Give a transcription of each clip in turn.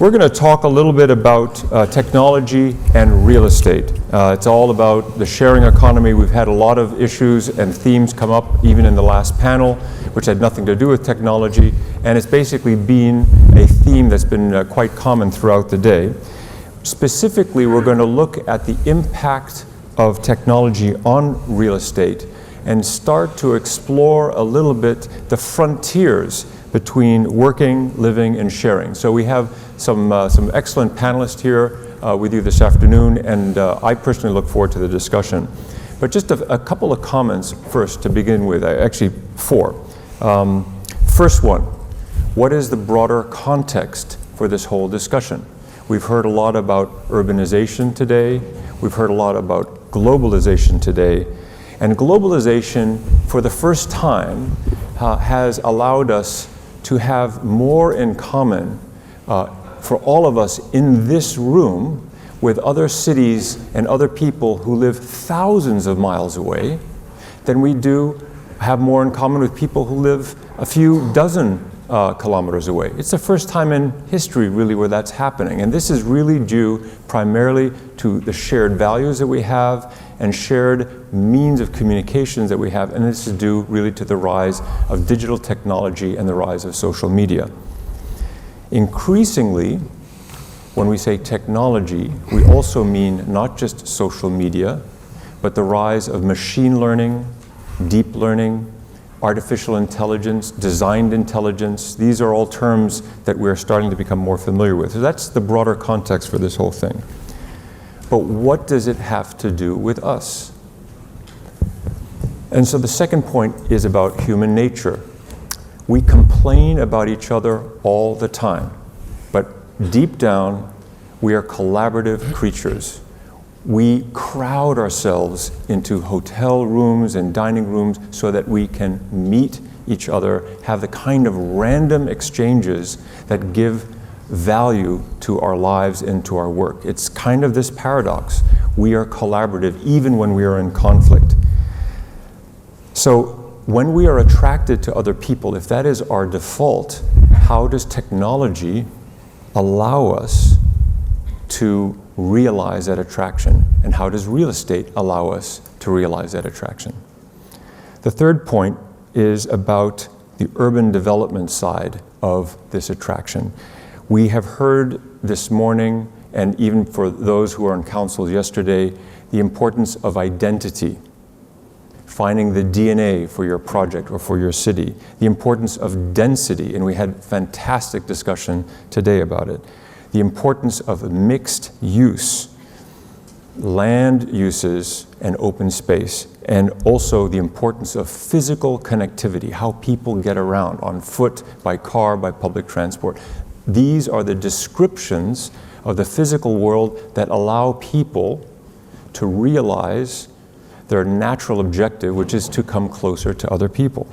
we're going to talk a little bit about technology and real estate. It's all about the sharing economy. We've had a lot of issues and themes come up even in the last panel, which had nothing to do with technology, and it's basically been a theme that's been quite common throughout the day. Specifically, we're going to look at the impact of technology on real estate and start to explore a little bit the frontiers between working, living, and sharing. So we have some excellent panelists here with you this afternoon, and I personally look forward to the discussion. But just a couple of comments first to begin with, actually four. First one, what is the broader context for this whole discussion? We've heard a lot about urbanization today. We've heard a lot about globalization today. And globalization, for the first time, has allowed us to have more in common for all of us in this room with other cities and other people who live thousands of miles away than we do have more in common with people who live a few dozen kilometers away. It's the first time in history, really, where that's happening. And this is really due primarily to the shared values that we have and shared means of communications that we have. And this is due really to the rise of digital technology and the rise of social media. Increasingly, when we say technology, we also mean not just social media, but the rise of machine learning, deep learning, artificial intelligence, designed intelligence. These are all terms that we're starting to become more familiar with. So that's the broader context for this whole thing. But what does it have to do with us? And so the second point is about human nature. We complain about each other all the time, but deep down, we are collaborative creatures. We crowd ourselves into hotel rooms and dining rooms so that we can meet each other, have the kind of random exchanges that give value to our lives and to our work. It's kind of this paradox. We are collaborative even when we are in conflict. So when we are attracted to other people, if that is our default, how does technology allow us to realize that attraction? And how does real estate allow us to realize that attraction? The third point is about the urban development side of this attraction. We have heard this morning, and even for those who were on council yesterday, the importance of identity, finding the DNA for your project or for your city, the importance of density, and we had fantastic discussion today about it, the importance of mixed use, land uses and open space, and also the importance of physical connectivity, how people get around on foot, by car, by public transport. These are the descriptions of the physical world that allow people to realize their natural objective, which is to come closer to other people.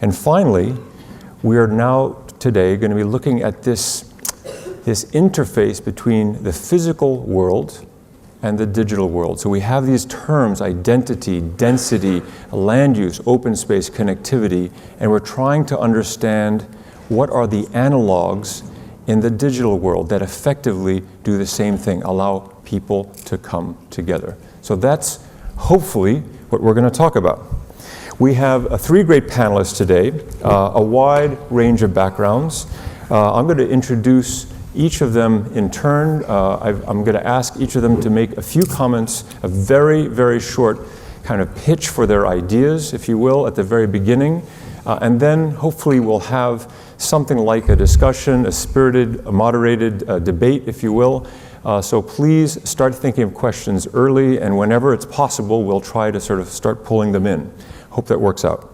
And finally, we are now today going to be looking at this interface between the physical world and the digital world. So we have these terms, identity, density, land use, open space, connectivity, and we're trying to understand what are the analogs in the digital world that effectively do the same thing, allow people to come together. So that's hopefully what we're going to talk about. We have three great panelists today, a wide range of backgrounds. I'm going to introduce each of them in turn. I'm going to ask each of them to make a few comments, a very, very short kind of pitch for their ideas, if you will, at the very beginning. And then hopefully we'll have something like a discussion, a spirited, a moderated debate, if you will. So please start thinking of questions early, and whenever it's possible, we'll try to sort of start pulling them in. Hope that works out.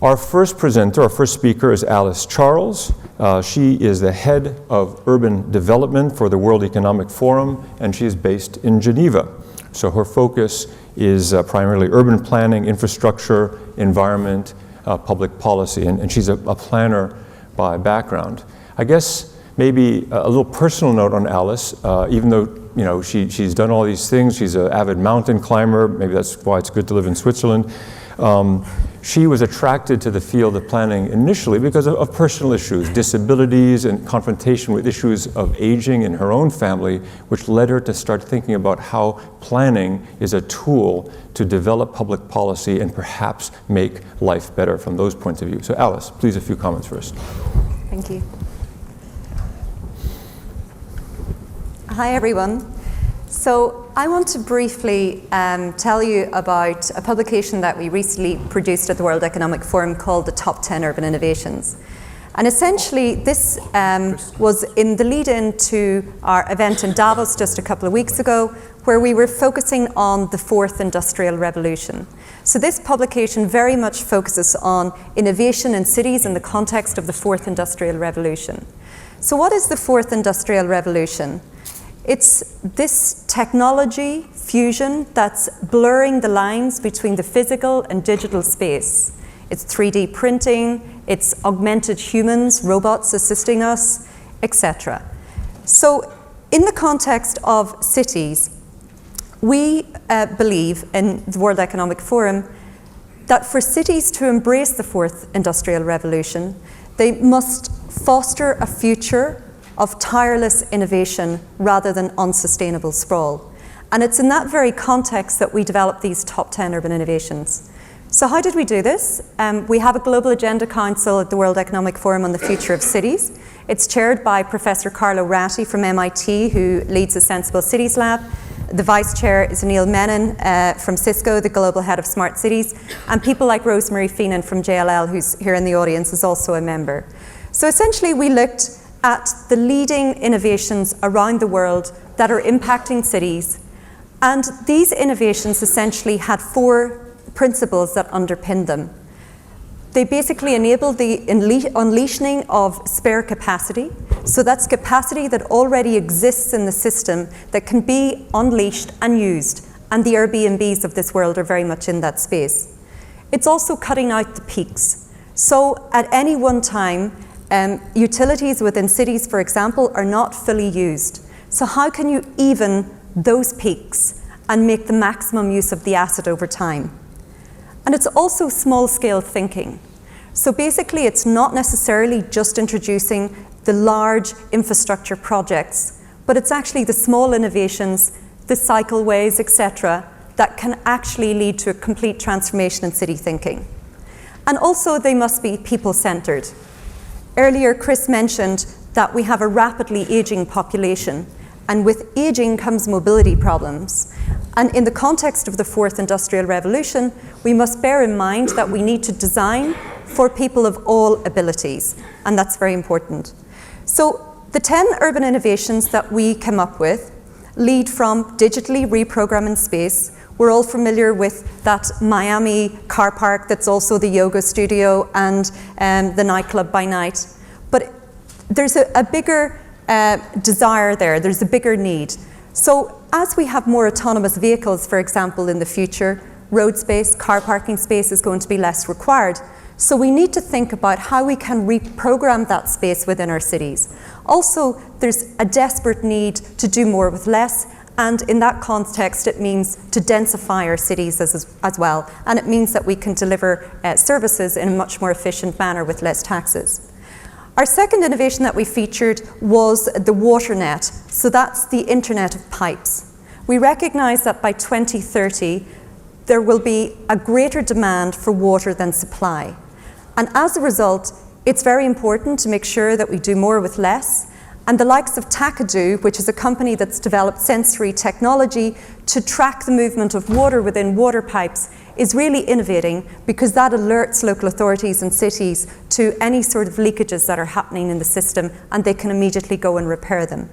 Our first presenter, our first speaker is Alice Charles. She is the head of urban development for the World Economic Forum, and she is based in Geneva. So her focus is primarily urban planning, infrastructure, environment, public policy, and she's a planner by background. I guess maybe a little personal note on Alice, even though she's done all these things, she's an avid mountain climber, maybe that's why it's good to live in Switzerland. She was attracted to the field of planning initially because of personal issues, disabilities, and confrontation with issues of aging in her own family, which led her to start thinking about how planning is a tool to develop public policy and perhaps make life better from those points of view. So Alice, please, a few comments first. Thank you. Hi, everyone. So I want to briefly tell you about a publication that we recently produced at the World Economic Forum called The Top 10 Urban Innovations. And essentially, this was in the lead-in to our event in Davos just a couple of weeks ago, where we were focusing on the fourth industrial revolution. So this publication very much focuses on innovation in cities in the context of the fourth industrial revolution. So what is the fourth industrial revolution? It's this technology fusion that's blurring the lines between the physical and digital space. It's 3D printing, it's augmented humans, robots assisting us, etc. So in the context of cities, we believe in the World Economic Forum that for cities to embrace the fourth industrial revolution, they must foster a future of tireless innovation rather than unsustainable sprawl. And it's in that very context that we developed these top 10 urban innovations. So how did we do this? We have a Global Agenda Council at the World Economic Forum on the Future of Cities. It's chaired by Professor Carlo Ratti from MIT, who leads the Sensible Cities Lab. The vice chair is Neil Menon from Cisco, the global head of smart cities. And people like Rosemary Feenan from JLL, who's here in the audience, is also a member. So essentially, we looked at the leading innovations around the world that are impacting cities. And these innovations essentially had four principles that underpin them. They basically enable the unleashing of spare capacity. So that's capacity that already exists in the system that can be unleashed and used. And the Airbnbs of this world are very much in that space. It's also cutting out the peaks. So at any one time, utilities within cities, for example, are not fully used. So how can you even those peaks and make the maximum use of the asset over time? And it's also small-scale thinking. So basically, it's not necessarily just introducing the large infrastructure projects, but it's actually the small innovations, the cycleways, etc., that can actually lead to a complete transformation in city thinking. And also, they must be people-centered. Earlier, Chris mentioned that we have a rapidly aging population, and with aging comes mobility problems. And in the context of the fourth industrial revolution, we must bear in mind that we need to design for people of all abilities, and that's very important. So the 10 urban innovations that we came up with lead from digitally reprogramming space. We're all familiar with that Miami car park that's also the yoga studio and the nightclub by night. But there's a bigger desire there, there's a bigger need. So as we have more autonomous vehicles, for example, in the future, road space, car parking space is going to be less required. So we need to think about how we can reprogram that space within our cities. Also, there's a desperate need to do more with less, and in that context, it means to densify our cities as well, and it means that we can deliver services in a much more efficient manner with less taxes. Our second innovation that we featured was the water net. So that's the Internet of Pipes. We recognize that by 2030, there will be a greater demand for water than supply. And as a result, it's very important to make sure that we do more with less. And the likes of Takadu, which is a company that's developed sensory technology to track the movement of water within water pipes, is really innovating because that alerts local authorities and cities to any sort of leakages that are happening in the system, and they can immediately go and repair them.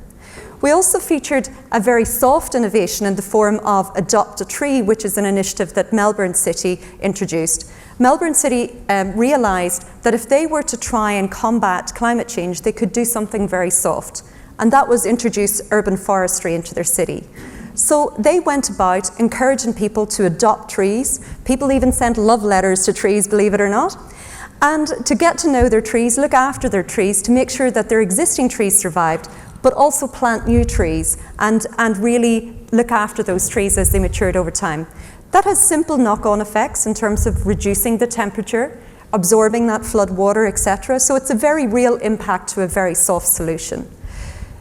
We also featured a very soft innovation in the form of Adopt a Tree, which is an initiative that Melbourne City introduced. Melbourne City realised that if they were to try and combat climate change, they could do something very soft, and that was introduce urban forestry into their city. So they went about encouraging people to adopt trees. People even sent love letters to trees, believe it or not, and to get to know their trees, look after their trees, to make sure that their existing trees survived, but also plant new trees and really look after those trees as they matured over time. That has simple knock-on effects in terms of reducing the temperature, absorbing that flood water, etc. So it's a very real impact to a very soft solution.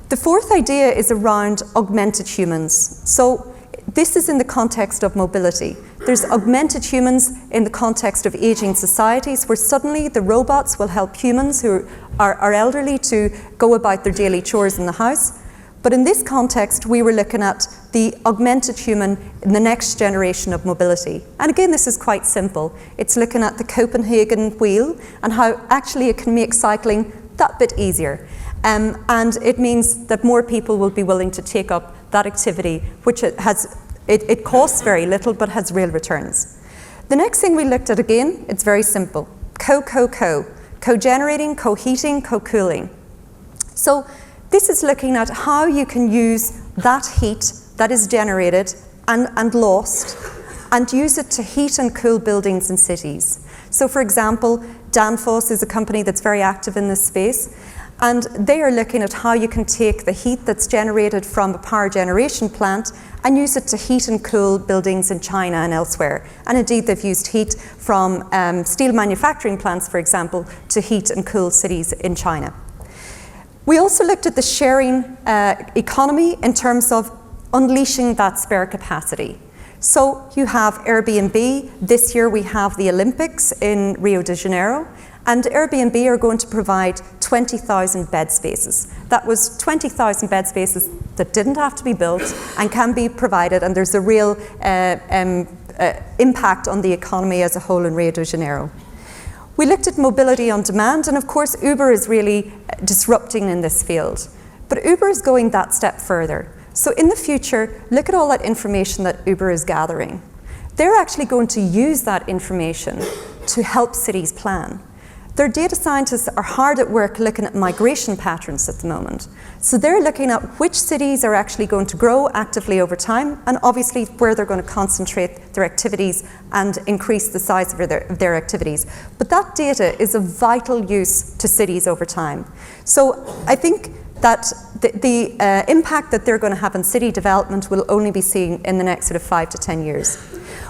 The fourth idea is around augmented humans. So this is in the context of mobility. There's augmented humans in the context of aging societies, where suddenly the robots will help humans who are elderly to go about their daily chores in the house. But in this context, we were looking at the augmented human in the next generation of mobility. And again, this is quite simple. It's looking at the Copenhagen wheel and how actually it can make cycling that bit easier. And it means that more people will be willing to take up that activity, which it costs very little but has real returns. The next thing we looked at, again, it's very simple. Co-generating, co-heating, co-cooling. So this is looking at how you can use that heat that is generated and lost and use it to heat and cool buildings and cities. So for example, Danfoss is a company that's very active in this space, and they are looking at how you can take the heat that's generated from a power generation plant and use it to heat and cool buildings in China and elsewhere. And indeed, they've used heat from steel manufacturing plants, for example, to heat and cool cities in China. We also looked at the sharing economy in terms of unleashing that spare capacity. So you have Airbnb. This year we have the Olympics in Rio de Janeiro, and Airbnb are going to provide 20,000 bed spaces. That was 20,000 bed spaces that didn't have to be built and can be provided, and there's a real impact on the economy as a whole in Rio de Janeiro. We looked at mobility on demand, and of course Uber is really disrupting in this field. But Uber is going that step further. So in the future, look at all that information that Uber is gathering. They're actually going to use that information to help cities plan. Their data scientists are hard at work looking at migration patterns at the moment. So they're looking at which cities are actually going to grow actively over time, and obviously where they're going to concentrate their activities and increase the size of their activities. But that data is of vital use to cities over time. So I think that the impact that they're going to have on city development will only be seen in the next sort of 5 to 10 years.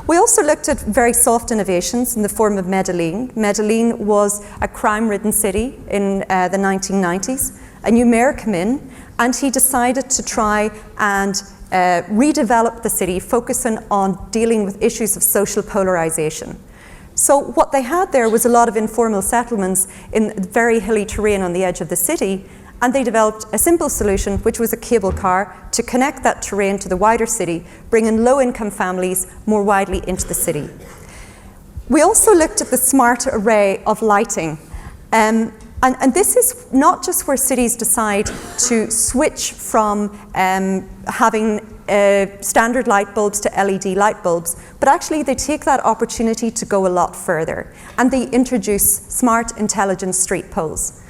We also looked at very soft innovations in the form of Medellin. Medellin was a crime-ridden city in the 1990s. A new mayor came in, and he decided to try and redevelop the city, focusing on dealing with issues of social polarization. So what they had there was a lot of informal settlements in very hilly terrain on the edge of the city, and they developed a simple solution, which was a cable car, to connect that terrain to the wider city, bringing low-income families more widely into the city. We also looked at the smart array of lighting. And this is not just where cities decide to switch from having standard light bulbs to LED light bulbs, but actually they take that opportunity to go a lot further, and they introduce smart, intelligent street poles.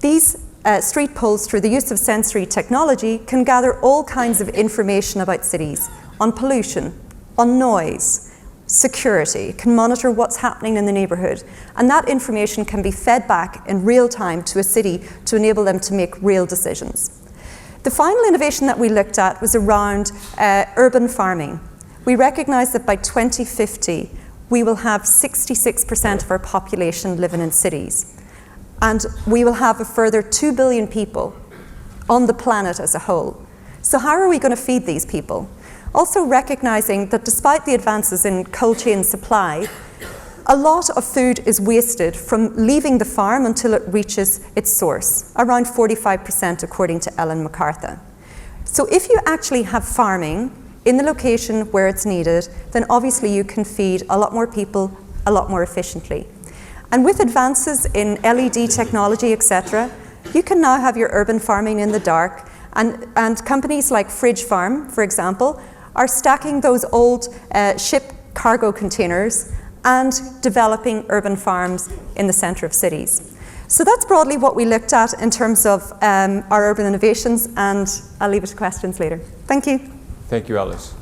These street poles, through the use of sensory technology, can gather all kinds of information about cities, on pollution, on noise, security, can monitor what's happening in the neighbourhood, and that information can be fed back in real time to a city to enable them to make real decisions. The final innovation that we looked at was around urban farming. We recognise that by 2050 we will have 66% of our population living in cities. And we will have a further 2 billion people on the planet as a whole. So how are we going to feed these people? Also recognizing that despite the advances in cold chain supply, a lot of food is wasted from leaving the farm until it reaches its source, around 45% according to Ellen MacArthur. So if you actually have farming in the location where it's needed, then obviously you can feed a lot more people a lot more efficiently. And with advances in LED technology, etc., you can now have your urban farming in the dark, and companies like Fridge Farm, for example, are stacking those old ship cargo containers and developing urban farms in the centre of cities. So that's broadly what we looked at in terms of our urban innovations, and I'll leave it to questions later. Thank you. Thank you, Alice.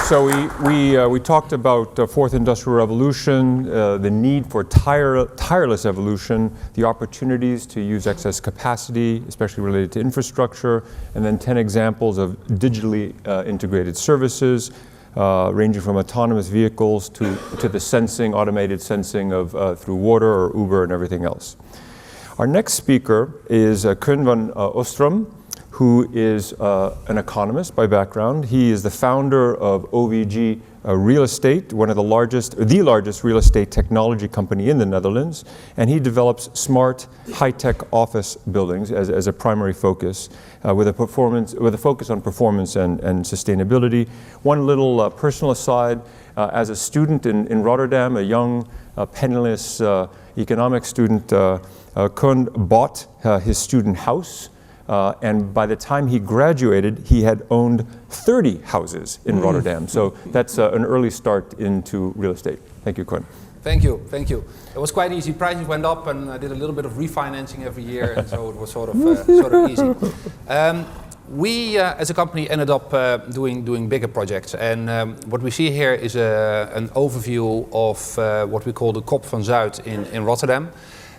So we talked about fourth industrial revolution, the need for tireless evolution, the opportunities to use excess capacity, especially related to infrastructure, and then 10 examples of digitally integrated services, ranging from autonomous vehicles to the sensing, automated sensing of through water or Uber and everything else. Our next speaker is Koen van Ostrom, who is an economist by background. He is the founder of OVG Real Estate, the largest real estate technology company in the Netherlands, and he develops smart, high-tech office buildings as a primary focus, with a focus on performance and sustainability. One little personal aside: as a student in Rotterdam, a young, penniless economics student, Koen bought his student house. And by the time he graduated, he had owned 30 houses in Rotterdam. So that's an early start into real estate. Thank you, Koen. Thank you. It was quite easy. Prices went up, and I did a little bit of refinancing every year, and so it was sort of easy. We, as a company, ended up doing bigger projects, and what we see here is an overview of what we call the Kop van Zuid in Rotterdam.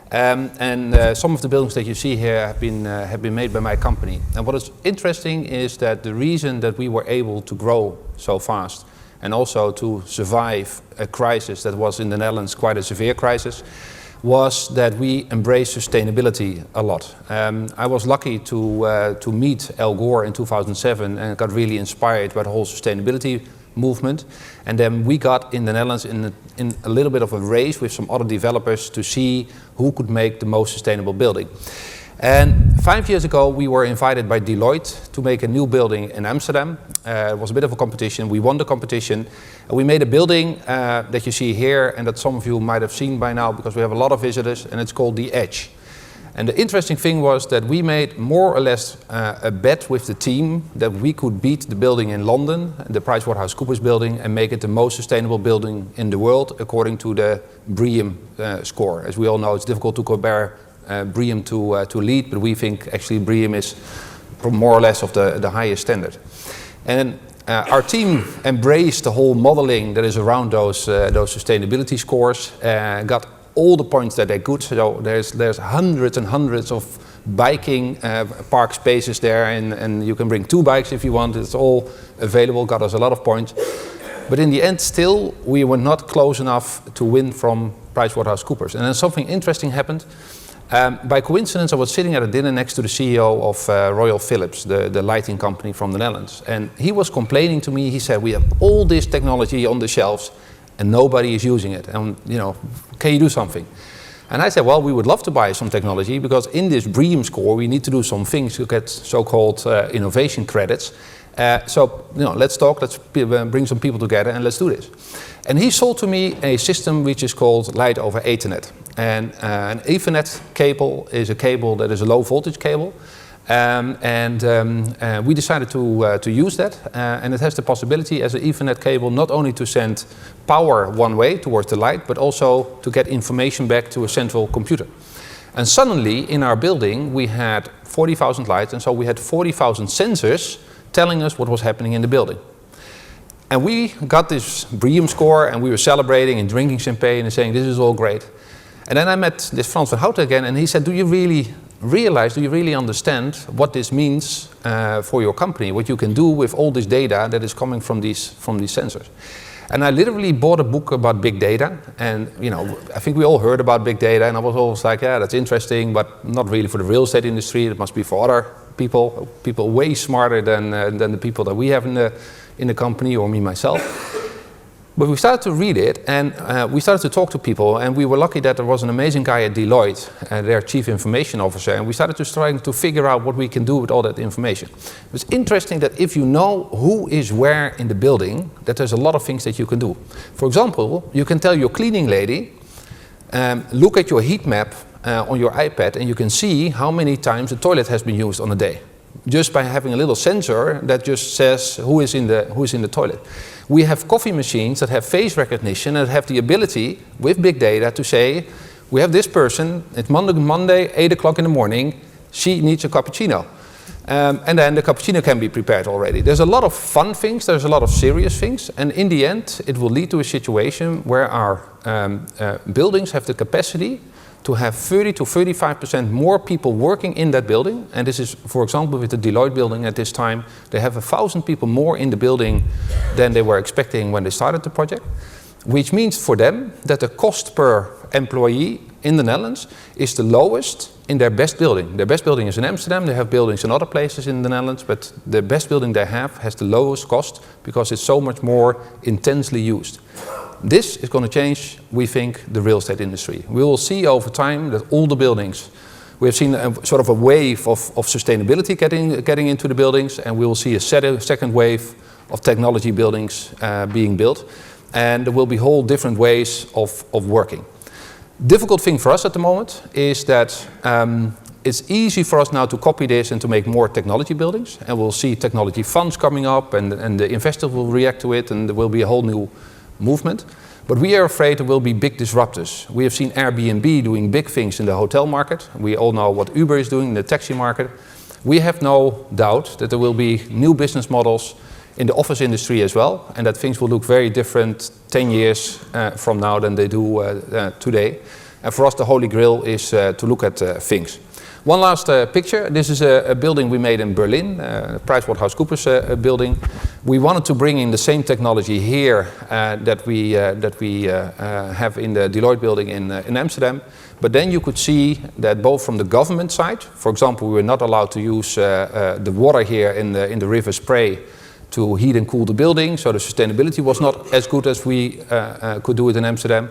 Some of the buildings that you see here have been made by my company. And what is interesting is that the reason that we were able to grow so fast and also to survive a crisis that was in the Netherlands quite a severe crisis was that we embraced sustainability a lot. I was lucky to meet Al Gore in 2007 and got really inspired by the whole sustainability movement, and then we got in the Netherlands in a little bit of a race with some other developers to see who could make the most sustainable building. And 5 years ago we were invited by Deloitte to make a new building in Amsterdam. It was a bit of a competition. We won the competition, and we made a building that you see here and that some of you might have seen by now because we have a lot of visitors, and it's called The Edge. And the interesting thing was that we made more or less a bet with the team that we could beat the building in London, the PricewaterhouseCoopers building, and make it the most sustainable building in the world according to the BREEAM score. As we all know, it's difficult to compare BREEAM to LEED, but we think actually BREEAM is more or less of the highest standard. And our team embraced the whole modeling that is around those sustainability scores, got all the points that they could. So there's hundreds and hundreds of biking park spaces there, and you can bring 2 bikes if you want. It's all available, got us a lot of points. But in the end, still, we were not close enough to win from PricewaterhouseCoopers. And then something interesting happened. By coincidence, I was sitting at a dinner next to the CEO of Royal Philips, the lighting company from the Netherlands. And he was complaining to me. He said, we have all this technology on the shelves and nobody is using it. And, can you do something? And I said, well, we would love to buy some technology because in this BREEAM score, we need to do some things to get so-called innovation credits. So, let's talk, let's bring some people together and let's do this. And he sold to me a system which is called Light over Ethernet. And an Ethernet cable is a cable that is a low voltage cable. We decided to use that, and it has the possibility as an Ethernet cable not only to send power one way towards the light, but also to get information back to a central computer. And suddenly in our building we had 40,000 lights, and so we had 40,000 sensors telling us what was happening in the building. And we got this BREEAM score, and we were celebrating and drinking champagne and saying this is all great. And then I met this Frans van Houten again, and he said, do you really understand what this means for your company, what you can do with all this data that is coming from these sensors? And I literally bought a book about big data, and I think we all heard about big data, and I was always like, yeah, that's interesting, but not really for the real estate industry. It must be for other people way smarter than the people that we have in the company, or me myself. But we started to read it, and we started to talk to people, and we were lucky that there was an amazing guy at Deloitte, their chief information officer, and we started trying to figure out what we can do with all that information. It's interesting that if you know who is where in the building, that there's a lot of things that you can do. For example, you can tell your cleaning lady, look at your heat map on your iPad, and you can see how many times the toilet has been used on a day, just by having a little sensor that just says who is in the toilet. We have coffee machines that have face recognition and have the ability, with big data, to say, we have this person, it's Monday, 8 o'clock in the morning, she needs a cappuccino. And then the cappuccino can be prepared already. There's a lot of fun things, there's a lot of serious things, and in the end it will lead to a situation where our buildings have the capacity to have 30 to 35% more people working in that building. And this is, for example, with the Deloitte building at this time, they have 1,000 people more in the building than they were expecting when they started the project, which means for them that the cost per employee in the Netherlands is the lowest in their best building. Their best building is in Amsterdam, they have buildings in other places in the Netherlands, but the best building they have has the lowest cost because it's so much more intensely used. This is going to change, we think, the real estate industry. We will see over time that all the buildings, we have seen a sort of a wave of sustainability getting into the buildings, and we will see a second wave of technology buildings being built, and there will be whole different ways of working. Difficult thing for us at the moment is that it's easy for us now to copy this and to make more technology buildings, and we'll see technology funds coming up, and the investors will react to it, and there will be a whole new movement. But we are afraid there will be big disruptors. We have seen Airbnb doing big things in the hotel market. We all know what Uber is doing in the taxi market. We have no doubt that there will be new business models in the office industry as well, and that things will look very different 10 years from now than they do today. And for us, the holy grail is to look at things. One last picture. This is a building we made in Berlin, PricewaterhouseCoopers building. We wanted to bring in the same technology here that we have in the Deloitte building in Amsterdam. But then you could see that both from the government side, for example, we were not allowed to use the water here in the River Spray to heat and cool the building, so the sustainability was not as good as we could do it in Amsterdam.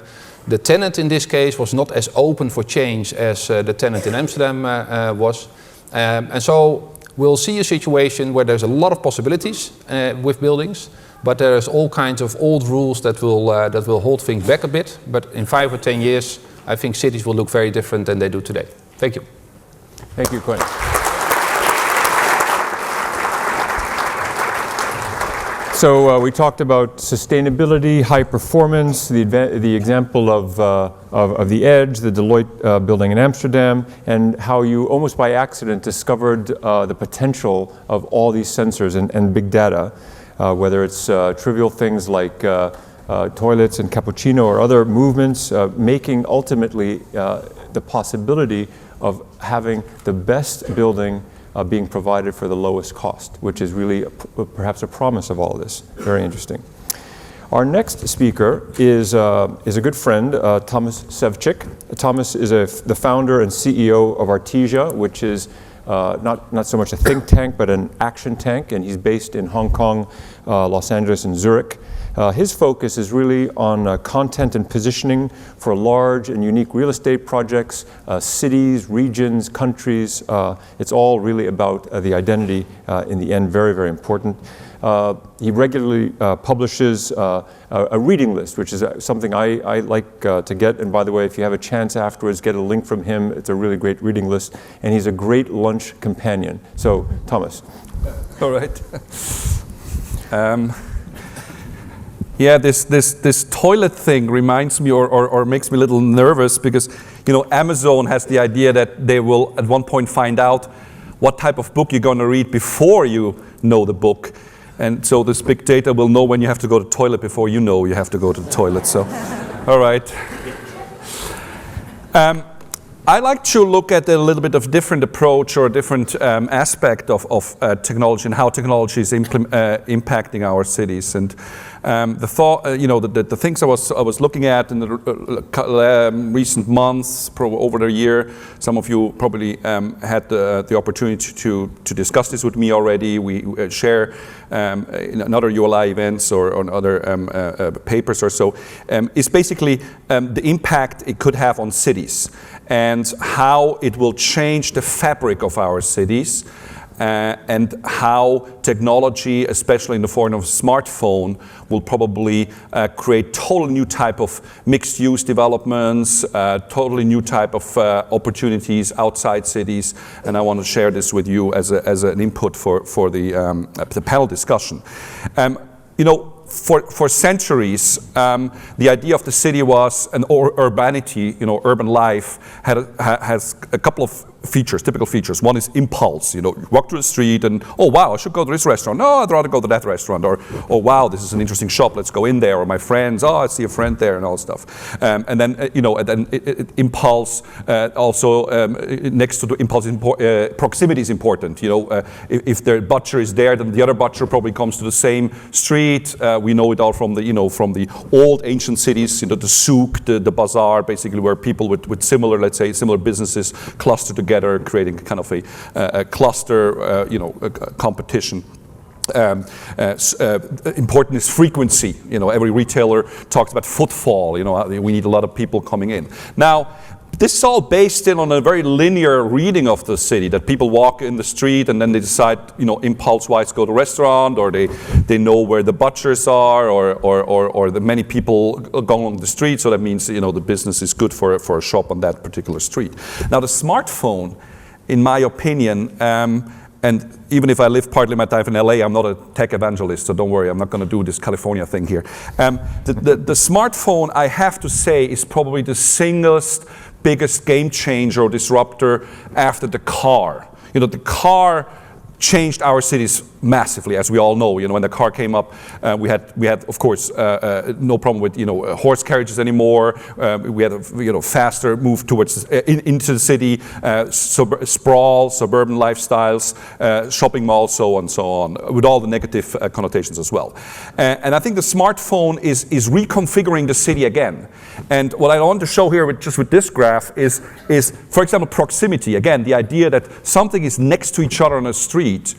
The tenant in this case was not as open for change as the tenant in Amsterdam was. And so we'll see a situation where there's a lot of possibilities with buildings, but there's all kinds of old rules that will hold things back a bit. But in 5 or 10 years, I think cities will look very different than they do today. Thank you. Thank you, Quinn. So we talked about sustainability, high performance, the example of the Edge, the Deloitte building in Amsterdam, and how you almost by accident discovered the potential of all these sensors and big data, whether it's trivial things like toilets and cappuccino or other movements, making ultimately the possibility of having the best building being provided for the lowest cost, which is really perhaps a promise of all this. Very interesting. Our next speaker is a good friend, Thomas Sevcik. Thomas is the founder and CEO of Artesia, which is not so much a think tank, but an action tank, and he's based in Hong Kong, Los Angeles, and Zurich. His focus is really on content and positioning for large and unique real estate projects, cities, regions, countries. It's all really about the identity in the end, very, very important. He regularly publishes a reading list, which is something I like to get. And by the way, if you have a chance afterwards, get a link from him. It's a really great reading list. And he's a great lunch companion. So, Thomas. All right. Yeah, this toilet thing reminds me or makes me a little nervous because, you know, Amazon has the idea that they will at one point find out what type of book you're going to read before you know the book. And so this big data will know when you have to go to the toilet before you know you have to go to the toilet. So, all right. I like to look at a little bit of different approach or a different aspect of technology and how technology is impacting our cities. And the thought, you know, the things I was looking at in the recent months, over the year. Some of you probably had the opportunity to discuss this with me already. We share in other ULI events or on other papers or so. Is basically the impact it could have on cities and how it will change the fabric of our cities. And how technology, especially in the form of a smartphone, will probably create totally new type of mixed-use developments, totally new type of opportunities outside cities. And I want to share this with you as an input for the panel discussion. You know, for centuries, the idea of the city was an urbanity, you know, urban life has a couple of features, typical features. One is impulse. You walk through the street and, oh wow, I should go to this restaurant. No, I'd rather go to that restaurant. Or, oh wow, this is an interesting shop. Let's go in there. Or my friends, oh, I see a friend there, and all stuff. And then impulse. Also, next to the impulse, proximity is important. If the butcher is there, then the other butcher probably comes to the same street. We know it all from the old ancient cities. The souk, the bazaar, basically where people with similar, let's say, similar businesses cluster together, creating kind of a cluster, competition. Important is frequency. Every retailer talks about footfall. We need a lot of people coming in. Now, this is all based on a very linear reading of the city, that people walk in the street and then they decide, impulse-wise go to a restaurant, or they know where the butchers are, or the many people go along the street, so that means, the business is good for a shop on that particular street. Now, the smartphone, in my opinion, and even if I live partly my time in LA, I'm not a tech evangelist, so don't worry, I'm not going to do this California thing here. The smartphone, I have to say, is probably the biggest game changer or disruptor after the car. The car changed our cities massively, as we all know. When the car came up, we had of course no problem with horse carriages anymore. We had a faster move towards into the city, sprawl, suburban lifestyles, shopping malls, so on, with all the negative connotations as well. And I think the smartphone is reconfiguring the city again. And what I want to show here with this graph is, for example, proximity. Again, the idea that something is next to each other on a street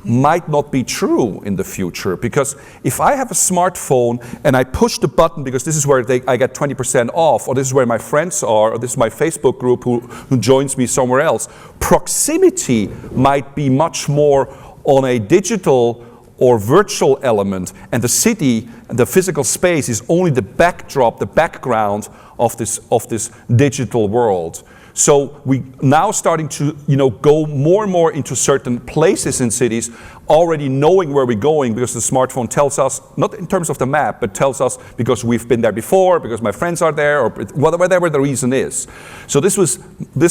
might not be true in the future, because if I have a smartphone and I push the button because this is where I get 20% off, or this is where my friends are, or this is my Facebook group who joins me somewhere else, proximity might be much more on a digital or virtual element, and the city, the physical space, is only the backdrop, the background of this digital world. So we now starting to go more and more into certain places in cities, already knowing where we're going, because the smartphone tells us, not in terms of the map, but tells us because we've been there before, because my friends are there, or whatever the reason is. So this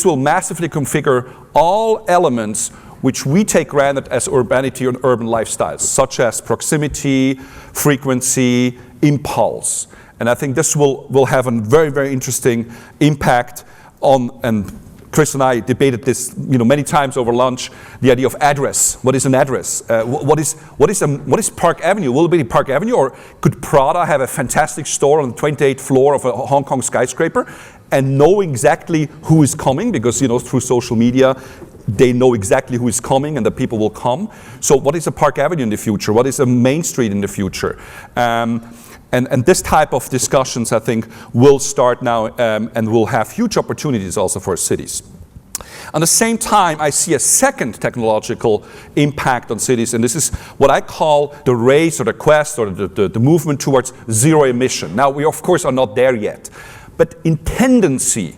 will massively configure all elements which we take granted as urbanity and urban lifestyles, such as proximity, frequency, impulse. And I think this will have a very, very interesting impact on, and Chris and I debated this, many times over lunch, the idea of address. What is an address? What is Park Avenue? Will it be Park Avenue, or could Prada have a fantastic store on the 28th floor of a Hong Kong skyscraper and know exactly who is coming, because through social media they know exactly who is coming and the people will come. So what is a Park Avenue in the future? What is a Main Street in the future? And this type of discussions, I think, will start now and will have huge opportunities also for cities. At the same time, I see a second technological impact on cities, and this is what I call the race or the quest or the movement towards zero emission. Now, we of course are not there yet, but in tendency,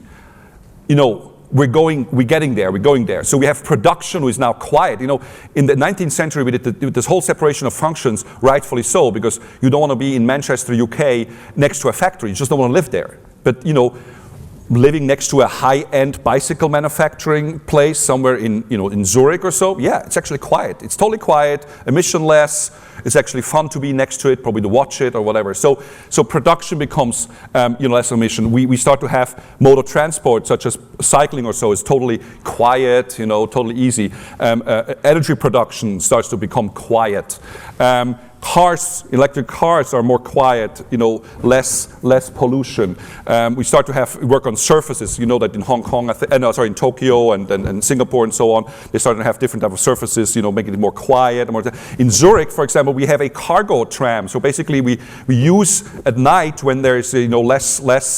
we're getting there. So we have production, who is now quiet. In the 19th century, we did this whole separation of functions, rightfully so, because you don't want to be in Manchester, UK, next to a factory. You just don't want to live there. But living next to a high-end bicycle manufacturing place somewhere in Zurich or so, yeah, it's actually quiet. It's totally quiet, emissionless. It's actually fun to be next to it, probably to watch it or whatever. So production becomes less emission. We start to have mode of transport, such as cycling or so, is totally quiet, totally easy. Energy production starts to become quiet. Electric cars are more quiet, less pollution. We start to work on surfaces. That in Hong Kong, in Tokyo and Singapore and so on, they start to have different type of surfaces, making it more quiet. In Zurich, for example, we have a cargo tram. So basically, we use at night when there's less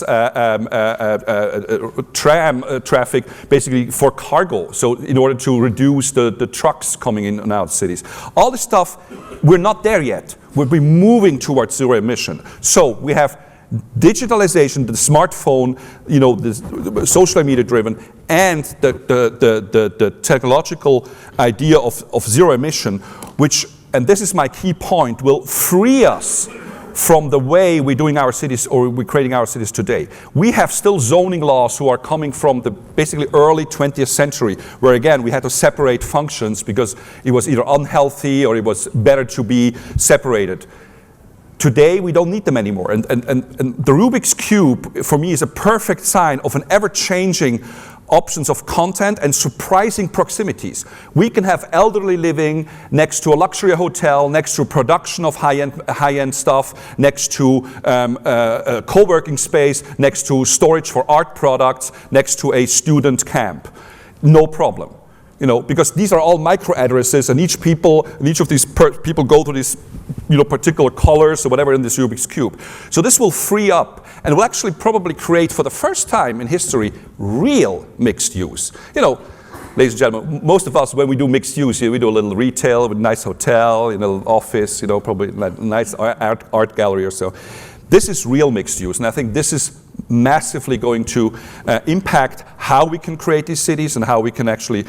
tram traffic, basically for cargo. So in order to reduce the trucks coming in and out of cities, all this stuff, we're not there yet. We'll be moving towards zero emission. So we have digitalization, the smartphone, the social media driven, and the technological idea of zero emission, which, and this is my key point, will free us from the way we're doing our cities or we're creating our cities today. We have still zoning laws who are coming from the basically early 20th century, where again we had to separate functions because it was either unhealthy or it was better to be separated. Today we don't need them anymore, and the Rubik's Cube for me is a perfect sign of an ever-changing options of content and surprising proximities. We can have elderly living next to a luxury hotel, next to a production of high-end stuff, next to a co-working space, next to storage for art products, next to a student camp. No problem. You know, because these are all micro addresses, and each of these people go to these, you know, particular colors or whatever in this Rubik's Cube. So this will free up and will actually probably create for the first time in history real mixed use. You know, ladies and gentlemen, most of us when we do mixed use, we do a little retail with a nice hotel, you know, office, you know, probably a nice art gallery or so. This is real mixed use, and I think this is massively going to impact how we can create these cities and how we can actually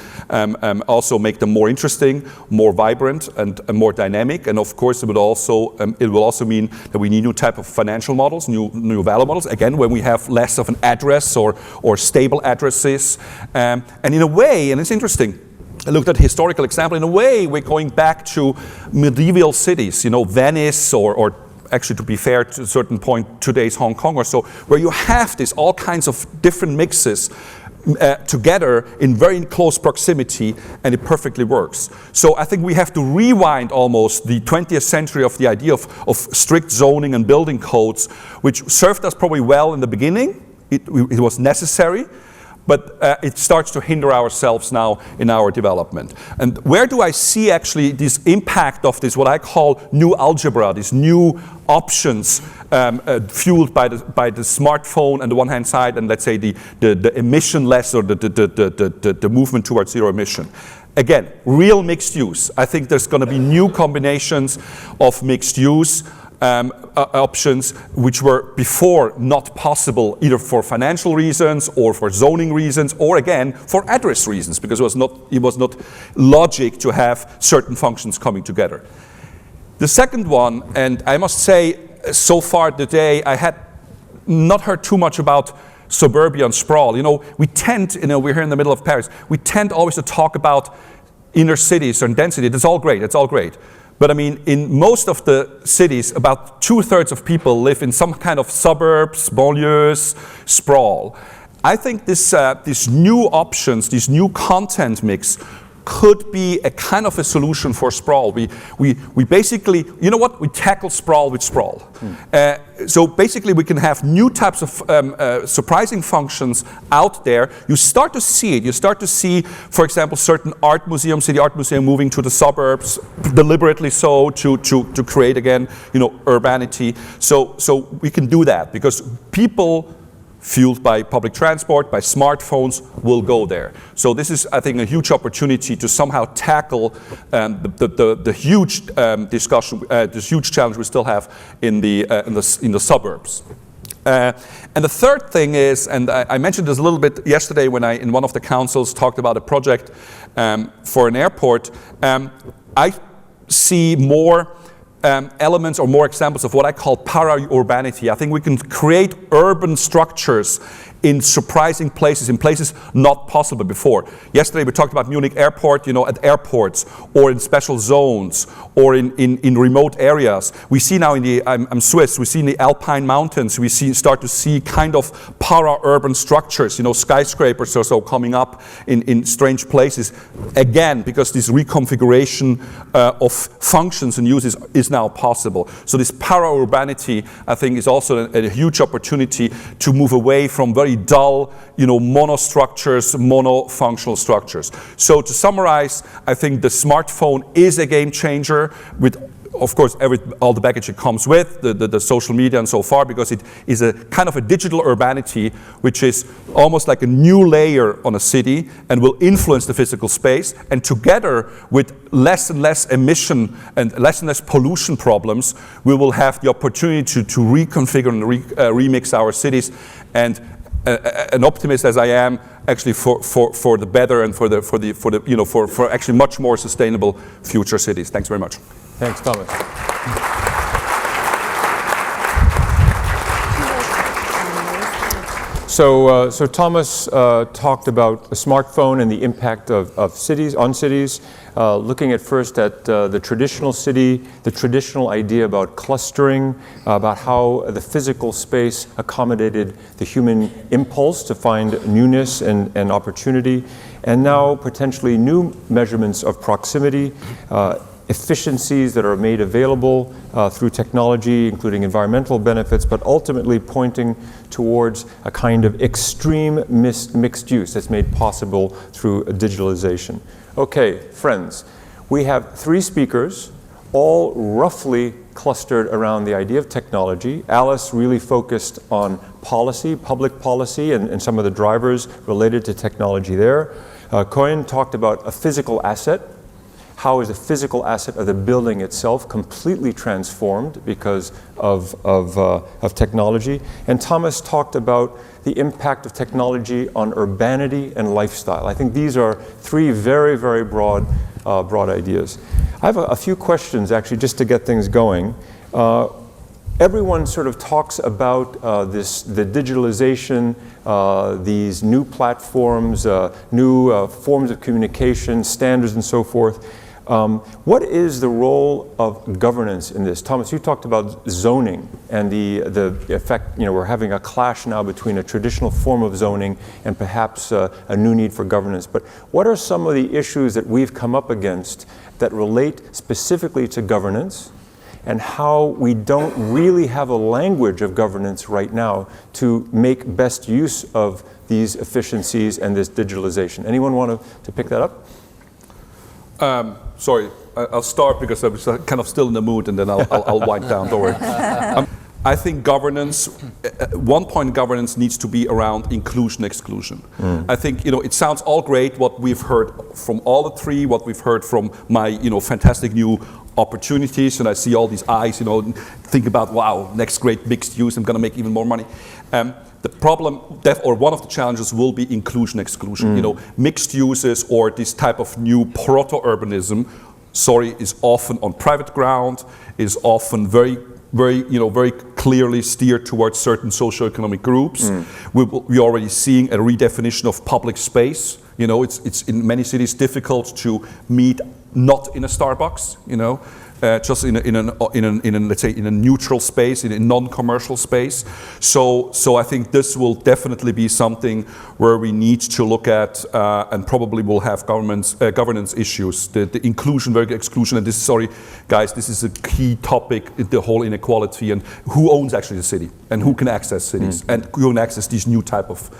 also make them more interesting, more vibrant, and more dynamic. And of course, it will also mean that we need new type of financial models, new value models. Again, when we have less of an address or stable addresses, and in a way, and it's interesting. I looked at a historical example. In a way, we're going back to medieval cities, you know, Venice or actually, to be fair, to a certain point, today's Hong Kong or so, where you have this all kinds of different mixes together in very close proximity, and it perfectly works. So I think we have to rewind almost the 20th century of the idea of strict zoning and building codes, which served us probably well in the beginning. It was necessary. But it starts to hinder ourselves now in our development. And where do I see actually this impact of this, what I call new algebra, these new options fueled by the smartphone on the one hand side, and let's say the emission-less or the movement towards zero emission. Again, real mixed use. I think there's going to be new combinations of mixed use options which were before not possible, either for financial reasons or for zoning reasons, or again for address reasons, because it was not logic to have certain functions coming together. The second one, and I must say, so far today I had not heard too much about suburban sprawl. You know, we're here in the middle of Paris. We tend always to talk about inner cities and density. It's all great. But I mean, in most of the cities, about 2/3 of people live in some kind of suburbs, banlieues, sprawl. I think these new options, this new content mix, could be a kind of a solution for sprawl. We basically, you know what? We tackle sprawl with sprawl. So basically we can have new types of surprising functions out there. You start to see it. You start to see, for example, certain art museums, city art museum moving to the suburbs, deliberately so, to create again, you know, urbanity. So we can do that because people fueled by public transport, by smartphones, will go there. So this is, I think, a huge opportunity to somehow tackle the huge discussion, this huge challenge we still have in the suburbs. And the third thing is, and I mentioned this a little bit yesterday when I, in one of the councils, talked about a project for an airport. I see more elements or more examples of what I call para-urbanity. I think we can create urban structures in surprising places, in places not possible before. Yesterday we talked about Munich Airport, you know, at airports or in special zones or in remote areas. We see now I'm Swiss, we see in the Alpine mountains, we start to see kind of para-urban structures, you know, skyscrapers or so coming up in strange places. Again, because this reconfiguration of functions and uses is now possible. So this para-urbanity, I think, is also a huge opportunity to move away from very dull, you know, monostructures, monofunctional structures. So to summarize, I think the smartphone is a game changer with, of course, all the baggage it comes with, the social media and so far, because it is a kind of a digital urbanity, which is almost like a new layer on a city and will influence the physical space. And together with less and less emission and less pollution problems, we will have the opportunity to reconfigure and remix our cities. And an optimist as I am, actually for the better and for actually much more sustainable future cities. Thanks very much. Thanks, Thomas. So Thomas talked about a smartphone and the impact of cities, looking at first at the traditional city, the traditional idea about clustering, about how the physical space accommodated the human impulse to find newness and opportunity, and now potentially new measurements of proximity, efficiencies that are made available through technology, including environmental benefits, but ultimately pointing towards a kind of extreme mixed use that's made possible through digitalization. Okay, friends, we have 3 speakers, all roughly clustered around the idea of technology. Alice really focused on policy, public policy, and some of the drivers related to technology there. Koen talked about a physical asset. How is the physical asset of the building itself completely transformed because of technology? And Thomas talked about the impact of technology on urbanity and lifestyle. I think these are 3 very, very broad ideas. I have a few questions, actually, just to get things going. Everyone sort of talks about the digitalization, these new platforms, new forms of communication, standards, and so forth. What is the role of governance in this? Thomas, you talked about zoning and the effect, we're having a clash now between a traditional form of zoning and perhaps a new need for governance. But what are some of the issues that we've come up against that relate specifically to governance, and how we don't really have a language of governance right now to make best use of these efficiencies and this digitalization? Anyone want to pick that up? Sorry, I'll start because I was kind of still in the mood, and then I'll wind down. Don't worry. I think governance, one point governance needs to be around inclusion, exclusion. I think, it sounds all great what we've heard from all the 3, what we've heard from my, fantastic new opportunities, and I see all these eyes, think about, wow, next great mixed use, I'm gonna make even more money. The problem, or one of the challenges, will be inclusion, exclusion. Mixed uses or this type of new proto-urbanism, is often on private ground, is often very clearly steered towards certain socioeconomic groups. We're already seeing a redefinition of public space. It's in many cities difficult to meet not in a Starbucks, just in a neutral space, in a non-commercial space. So I think this will definitely be something where we need to look at, and probably will have governance issues. The inclusion, very exclusion, and this is a key topic, the whole inequality, and who owns actually the city, and who can access cities, and who can access these new type of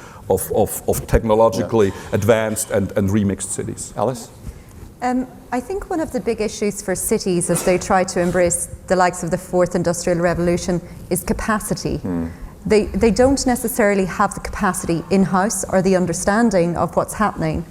technologically advanced and remixed cities. Alice? I think one of the big issues for cities as they try to embrace the likes of the 4th Industrial Revolution is capacity. They don't necessarily have the capacity in-house or the understanding of what's happening,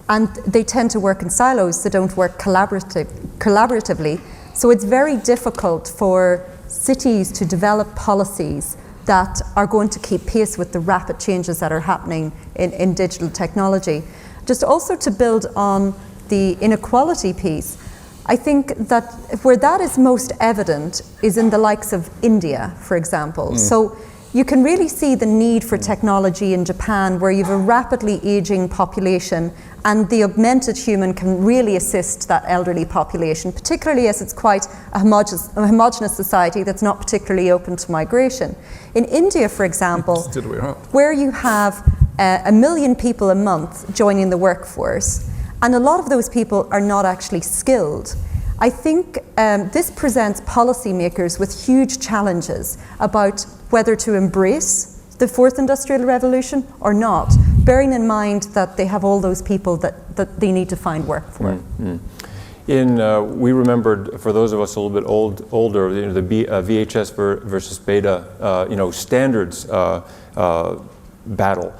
and they tend to work in silos. They don't work collaboratively. So it's very difficult for cities to develop policies that are going to keep pace with the rapid changes that are happening in digital technology. Just also to build on the inequality piece, I think that where that is most evident is in the likes of India, for example. So you can really see the need for technology in Japan, where you have a rapidly aging population, and the augmented human can really assist that elderly population, particularly as it's quite a homogeneous society that's not particularly open to migration. In India, for example, where you have 1 million people a month joining the workforce, and a lot of those people are not actually skilled, I think this presents policymakers with huge challenges about whether to embrace the 4th Industrial Revolution or not, bearing in mind that they have all those people that they need to find work for. We remembered, for those of us a little bit older, the VHS versus beta, standards battle.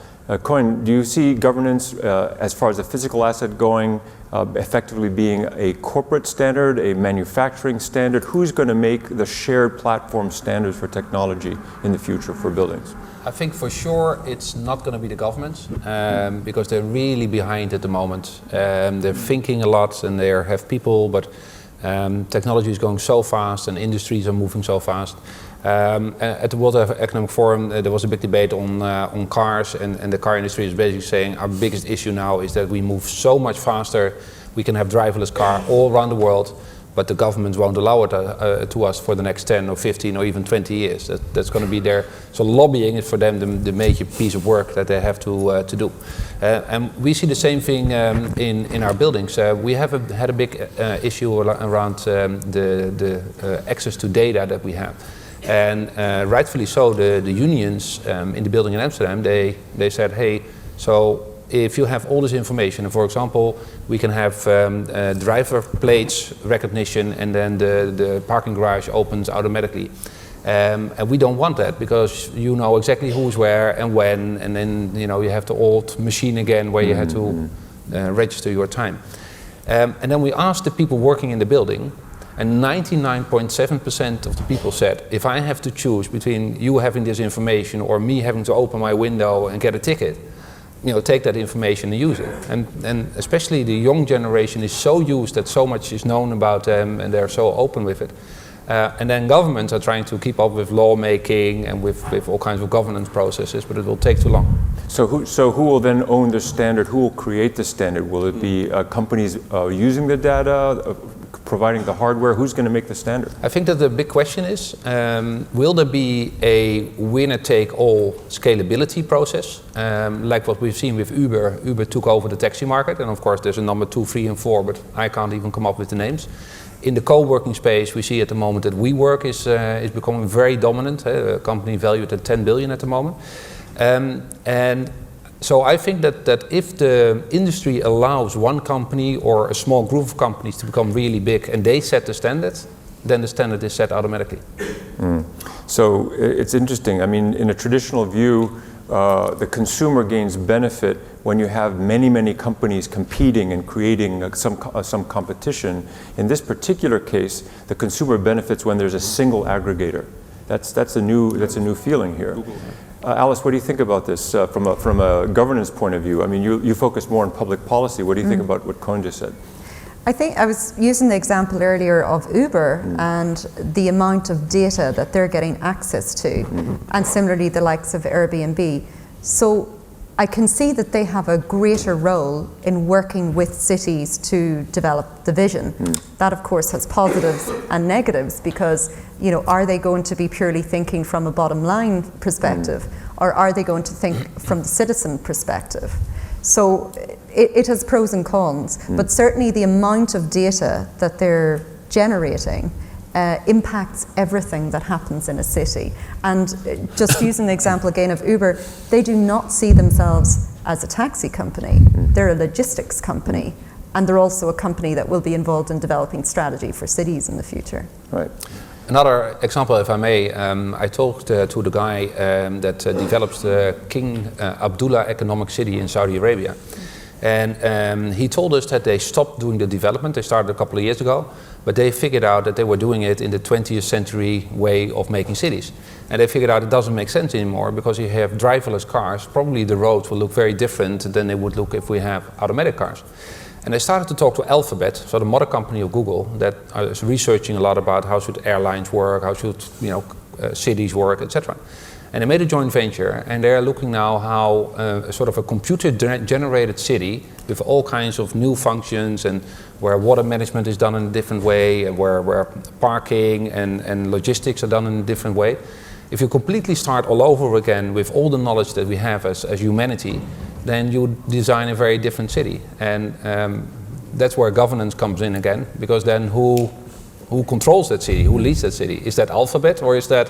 Koen, do you see governance as far as the physical asset going, effectively being a corporate standard, a manufacturing standard? Who's going to make the shared platform standards for technology in the future for buildings? I think for sure it's not going to be the governments, because they're really behind at the moment. They're thinking a lot, and they have people, but Technology is going so fast and industries are moving so fast. At the World Economic Forum, there was a big debate on cars, and the car industry is basically saying our biggest issue now is that we move so much faster. We can have driverless car all around the world, but the governments won't allow it to us for the next 10 or 15 or even 20 years. That's going to be there. So lobbying is for them the major piece of work that they have to do. And we see the same thing in our buildings. We have had a big issue around the access to data that we have. And rightfully so, the unions in the building in Amsterdam, they said, hey, so if you have all this information, and for example, we can have driver plates recognition and then the parking garage opens automatically. And we don't want that because you know exactly who's where and when, and then you have the old machine again where you had to register your time. And then we asked the people working in the building, and 99.7% of the people said, if I have to choose between you having this information or me having to open my window and get a ticket, take that information and use it. And especially the young generation is so used that so much is known about them and they're so open with it. And then governments are trying to keep up with lawmaking and with all kinds of governance processes, but it will take too long. So who will then own the standard? Who will create the standard? Will it be companies using the data, providing the hardware? Who's going to make the standard? I think that the big question is, will there be a winner-take-all scalability process? Like what we've seen with Uber. Uber took over the taxi market, and of course there's a number 2, 3, and 4, but I can't even come up with the names. In the co-working space, we see at the moment that WeWork is becoming very dominant, a company valued at 10 billion at the moment. And so I think that if the industry allows one company or a small group of companies to become really big and they set the standard, then the standard is set automatically. So it's interesting. I mean, in a traditional view, the consumer gains benefit when you have many companies competing and creating some competition. In this particular case, the consumer benefits when there's a single aggregator. That's a new feeling here. Alice, what do you think about this from a governance point of view? I mean, you focus more on public policy. What do you think about what Koen just said? I think I was using the example earlier of Uber and the amount of data that they're getting access to, and similarly the likes of Airbnb. So I can see that they have a greater role in working with cities to develop the vision. That of course has positives and negatives because, are they going to be purely thinking from a bottom line perspective, or are they going to think from the citizen perspective? So it has pros and cons, but certainly the amount of data that they're generating impacts everything that happens in a city. And just using the example again of Uber, they do not see themselves as a taxi company. They're a logistics company, and they're also a company that will be involved in developing strategy for cities in the future. Right. Another example, if I may, I talked to the guy that develops the King Abdullah Economic City in Saudi Arabia. And he told us that they stopped doing the development. They started a couple of years ago, but they figured out that they were doing it in the 20th century way of making cities. And they figured out it doesn't make sense anymore because you have driverless cars, probably the roads will look very different than they would look if we have automatic cars. And they started to talk to Alphabet, so the mother company of Google, that is researching a lot about how should airlines work, how should cities work, etc. And they made a joint venture, and they're looking now how sort of a computer-generated city with all kinds of new functions, and where water management is done in a different way, and where parking and logistics are done in a different way. If you completely start all over again with all the knowledge that we have as humanity, then you design a very different city. And that's where governance comes in again, because then who controls that city, who leads that city? Is that Alphabet, or is that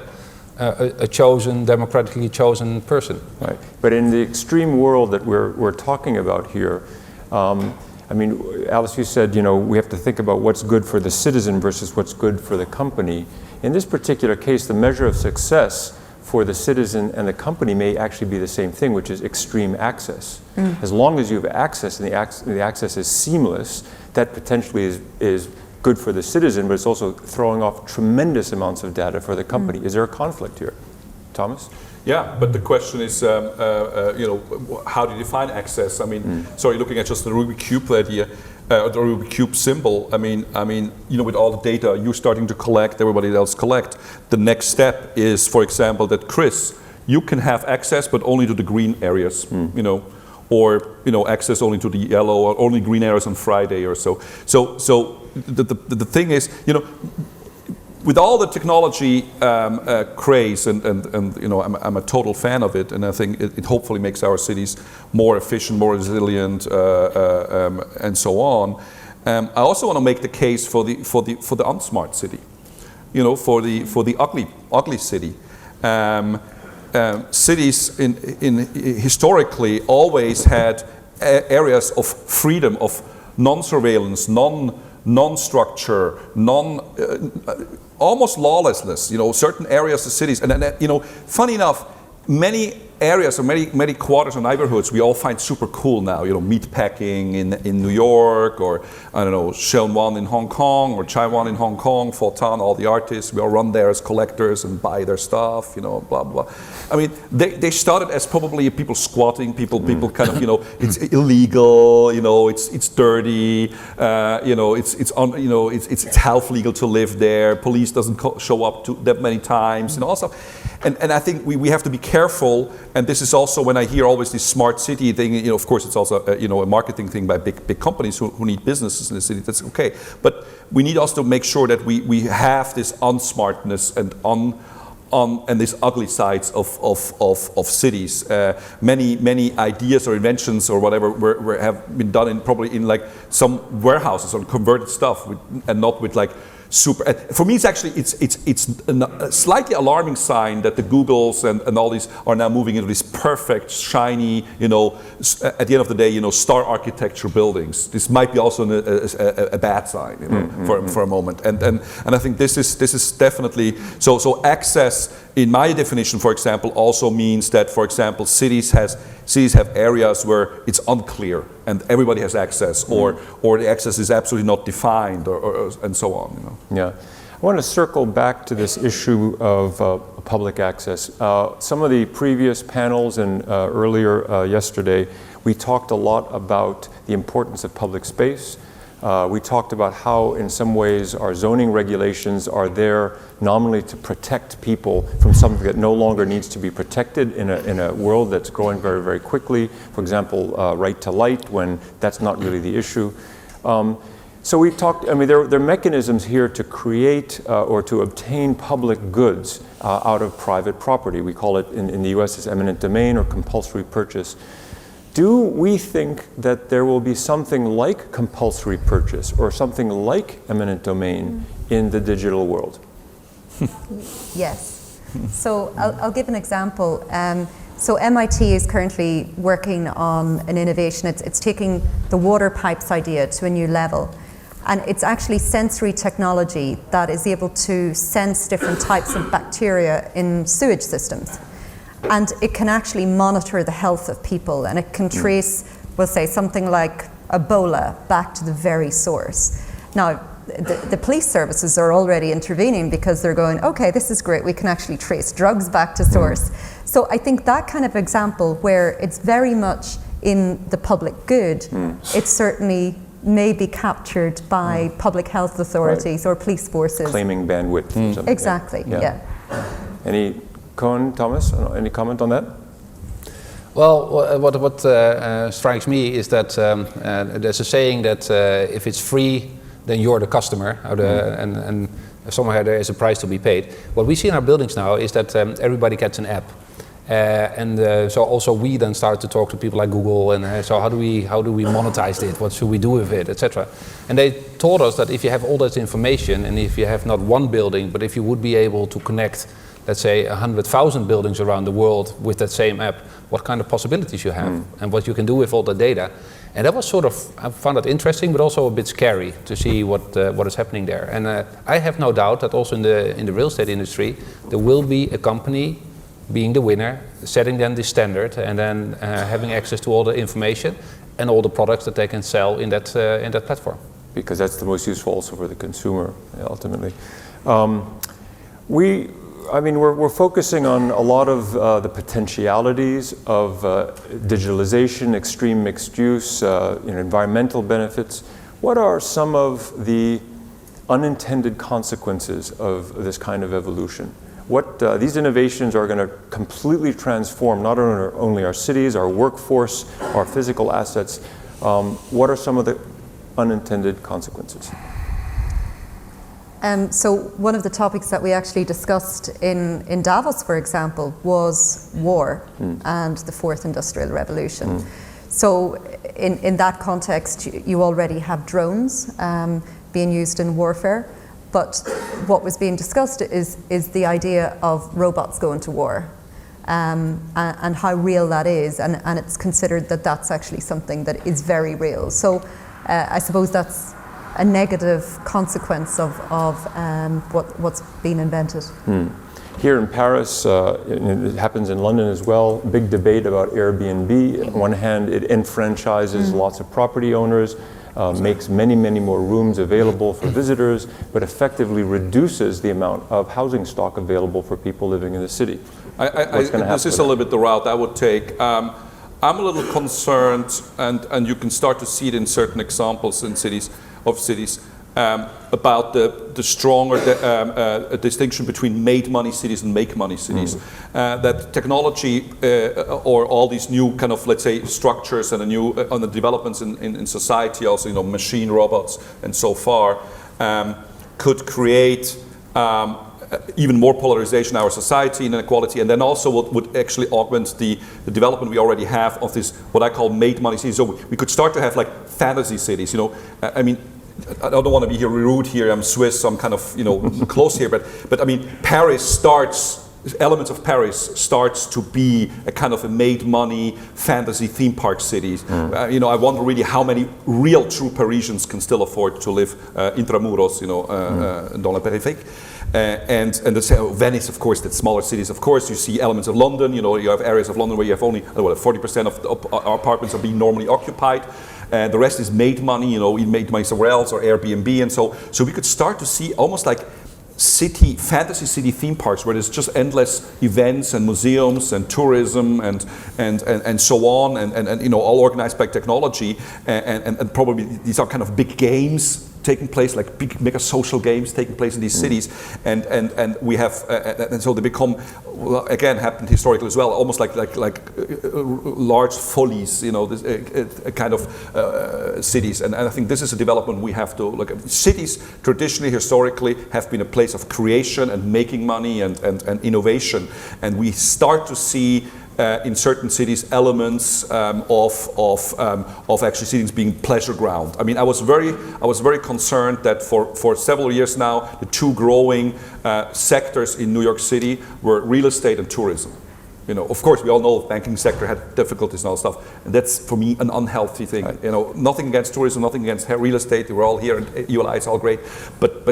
a chosen, democratically chosen person? Right. But in the extreme world that we're talking about here, I mean, Alice, you said, we have to think about what's good for the citizen versus what's good for the company. In this particular case, the measure of success for the citizen and the company may actually be the same thing, which is extreme access. As long as you have access and the access is seamless, that potentially is good for the citizen, but it's also throwing off tremendous amounts of data for the company. Is there a conflict here? Thomas? Yeah, but the question is, how do you define access? I mean, so you're looking at just the Rubik's Cube idea. the Rubik's Cube symbol. I mean, with all the data you're starting to collect, everybody else collect. The next step is, for example, that Chris, you can have access, but only to the green areas. Or access only to the yellow, or only green areas on Friday or so. So the thing is, with all the technology craze, and I'm a total fan of it, and I think it hopefully makes our cities more efficient, more resilient, and so on. I also want to make the case for the unsmart city, for the ugly city. Cities historically always had areas of freedom, of non-surveillance, non-structure, almost lawlessness. Certain areas of cities, and funny enough, many areas or many quarters or neighborhoods we all find super cool now. Meatpacking in New York, or I don't know, Sheung in Hong Kong, or Chaiwan in Hong Kong, Fortan, all the artists, we all run there as collectors and buy their stuff, blah blah. I mean, they started as probably people squatting, people kind of, it's illegal, it's dirty, it's half legal to live there. Police doesn't show up that many times, also. And I think we have to be careful, and this is also when I hear always this smart city thing, of course it's also a marketing thing by big companies who need businesses in the city, that's okay. But we need also to make sure that we have this unsmartness and these ugly sides of cities. Many ideas or inventions or whatever have been done probably in like some warehouses on converted stuff, and not with like super. For me, it's actually a slightly alarming sign that the Googles and all these are now moving into these perfect, shiny, at the end of the day, star architecture buildings. This might be also a bad sign, for a moment. And I think this is definitely so. Access, in my definition, for example, also means that, for example, cities have areas where it's unclear and everybody has access, or the access is absolutely not defined, or and so on. Yeah, I want to circle back to this issue of public access. Some of the previous panels and earlier yesterday, we talked a lot about the importance of public space. We talked about how, in some ways, our zoning regulations are there nominally to protect people from something that no longer needs to be protected in a world that's growing very, very quickly. For example, right to light, when that's not really the issue. So we talked, there are mechanisms here to create or to obtain public goods out of private property. We call it, in the US, as eminent domain or compulsory purchase. Do we think that there will be something like compulsory purchase or something like eminent domain in the digital world? Yes. So I'll give an example. So MIT is currently working on an innovation. It's taking the water pipes idea to a new level. And it's actually sensory technology that is able to sense different types of bacteria in sewage systems. And it can actually monitor the health of people, and it can trace, we'll say, something like Ebola back to the very source. Now, the police services are already intervening because they're going, okay, this is great, we can actually trace drugs back to source. So I think that kind of example where it's very much in the public good, it certainly may be captured by public health authorities or police forces. Claiming bandwidth or something. Exactly, yeah. Any Thomas, any comment on that? Well, what strikes me is that there's a saying that if it's free, then you're the customer, and somewhere there is a price to be paid. What we see in our buildings now is that everybody gets an app. So also we then start to talk to people like Google, and so how do we monetize it? What should we do with it, etc. And they told us that if you have all that information, and if you have not one building, but if you would be able to connect, let's say, 100,000 buildings around the world with that same app, what kind of possibilities you have and what you can do with all the data. And that was sort of, I found it interesting, but also a bit scary to see what is happening there. And I have no doubt that also in the real estate industry, there will be a company being the winner, setting then the standard, and then having access to all the information and all the products that they can sell in that platform. Because that's the most useful also for the consumer, ultimately. We're focusing on a lot of the potentialities of digitalization, extreme mixed use, environmental benefits. What are some of the unintended consequences of this kind of evolution? What these innovations are going to completely transform not only our cities, our workforce, our physical assets. What are some of the unintended consequences? So one of the topics that we actually discussed in Davos, for example, was war and the Fourth Industrial Revolution. So in that context, you already have drones being used in warfare, but what was being discussed is the idea of robots going to war and how real that is, and it's considered that that's actually something that is very real. So I suppose that's a negative consequence of what's been invented. Here in Paris, it happens in London as well, big debate about Airbnb. On one hand, it enfranchises lots of property owners, makes many, many more rooms available for visitors, but effectively reduces the amount of housing stock available for people living in the city. This is a little bit the route I would take. I'm a little concerned, and you can start to see it in certain examples in cities, about the stronger distinction between made money cities and make money cities. That technology or all these new kind of, let's say, structures and the developments in society, also machine robots and so far, could create even more polarization in our society and inequality, and then also would actually augment the development we already have of this, what I call made money cities. So we could start to have like fantasy cities, I mean, I don't want to be rude here, I'm Swiss, so I'm kind of, close here, but I mean, elements of Paris starts to be a kind of a made money fantasy theme park cities. I wonder really how many real true Parisians can still afford to live intramuros, dans la périphérie. And Venice, of course, that smaller cities, of course, you see elements of London, you have areas of London where you have only 40% of the apartments are being normally occupied. The rest is made money, made money somewhere else, or Airbnb, and so we could start to see almost like fantasy city theme parks where there's just endless events and museums and tourism and so on, and all organized by technology, and probably these are kind of big games taking place, like big mega social games taking place in these cities, and we have and so they become, well, again, happened historically as well, almost like large follies, this kind of cities, and I think this is a development we have to look at. Cities traditionally, historically, have been a place of creation and making money and innovation, and we start to see in certain cities elements of actually cities being pleasure ground. I mean, I was very concerned that for several years now, the two growing sectors in New York City were real estate and tourism. Of course, we all know the banking sector had difficulties and all stuff, and that's for me an unhealthy thing. Right. Nothing against tourism, nothing against real estate. We're all here at ULI, it's all great, but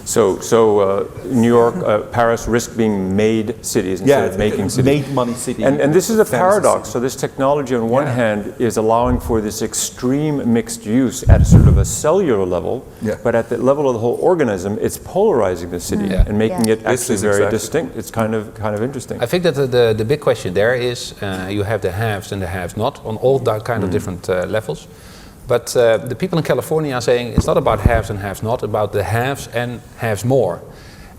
So New York, Paris risk being made cities instead of making cities. Made money city. And this is a paradox. So this technology on one hand is allowing for this extreme mixed use at sort of a cellular level, but at the level of the whole organism, it's polarizing the city and making it actually very distinct. It's kind of interesting. I think that the big question there is you have the haves and the haves not on all that kind of different levels. But the people in California are saying it's not about haves and haves not, about the haves and haves more.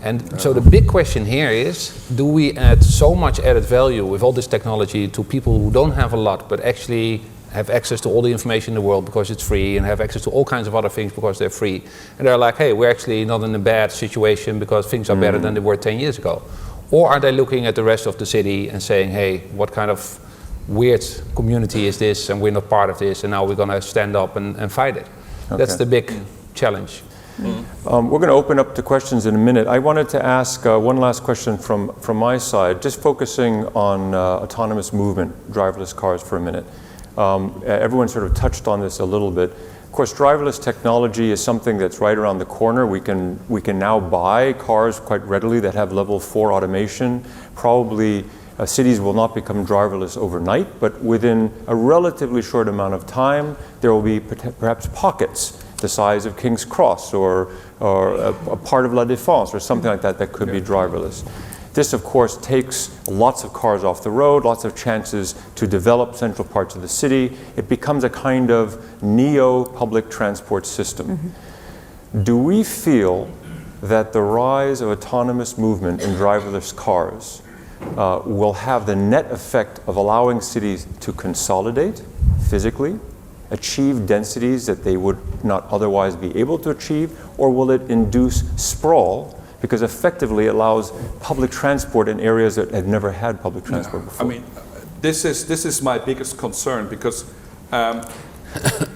And so the big question here is, do we add so much added value with all this technology to people who don't have a lot but actually have access to all the information in the world because it's free, and have access to all kinds of other things because they're free, and they're like, hey, we're actually not in a bad situation because things are better than they were 10 years ago? Or are they looking at the rest of the city and saying, hey, what kind of weird community is this, and we're not part of this, and now we're going to stand up and fight it? Okay. That's the big challenge. We're going to open up to questions in a minute. I wanted to ask one last question from my side, just focusing on autonomous movement, driverless cars for a minute. Everyone sort of touched on this a little bit. Of course, driverless technology is something that's right around the corner. We can now buy cars quite readily that have level 4 automation. Probably cities will not become driverless overnight, but within a relatively short amount of time, there will be perhaps pockets the size of King's Cross or a part of La Défense or something like that that could be driverless. This, of course, takes lots of cars off the road, lots of chances to develop central parts of the city. It becomes a kind of neo-public transport system. Do we feel that the rise of autonomous movement in driverless cars will have the net effect of allowing cities to consolidate physically, achieve densities that they would not otherwise be able to achieve, or will it induce sprawl because effectively it allows public transport in areas that have never had public transport before? I mean, this is my biggest concern because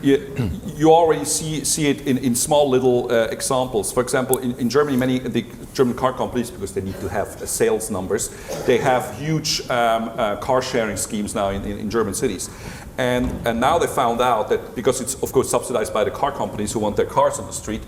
you already see it in small little examples. For example, in Germany, many of the German car companies, because they need to have sales numbers, they have huge car sharing schemes now in German cities. And now they found out that because it's of course subsidized by the car companies who want their cars on the street,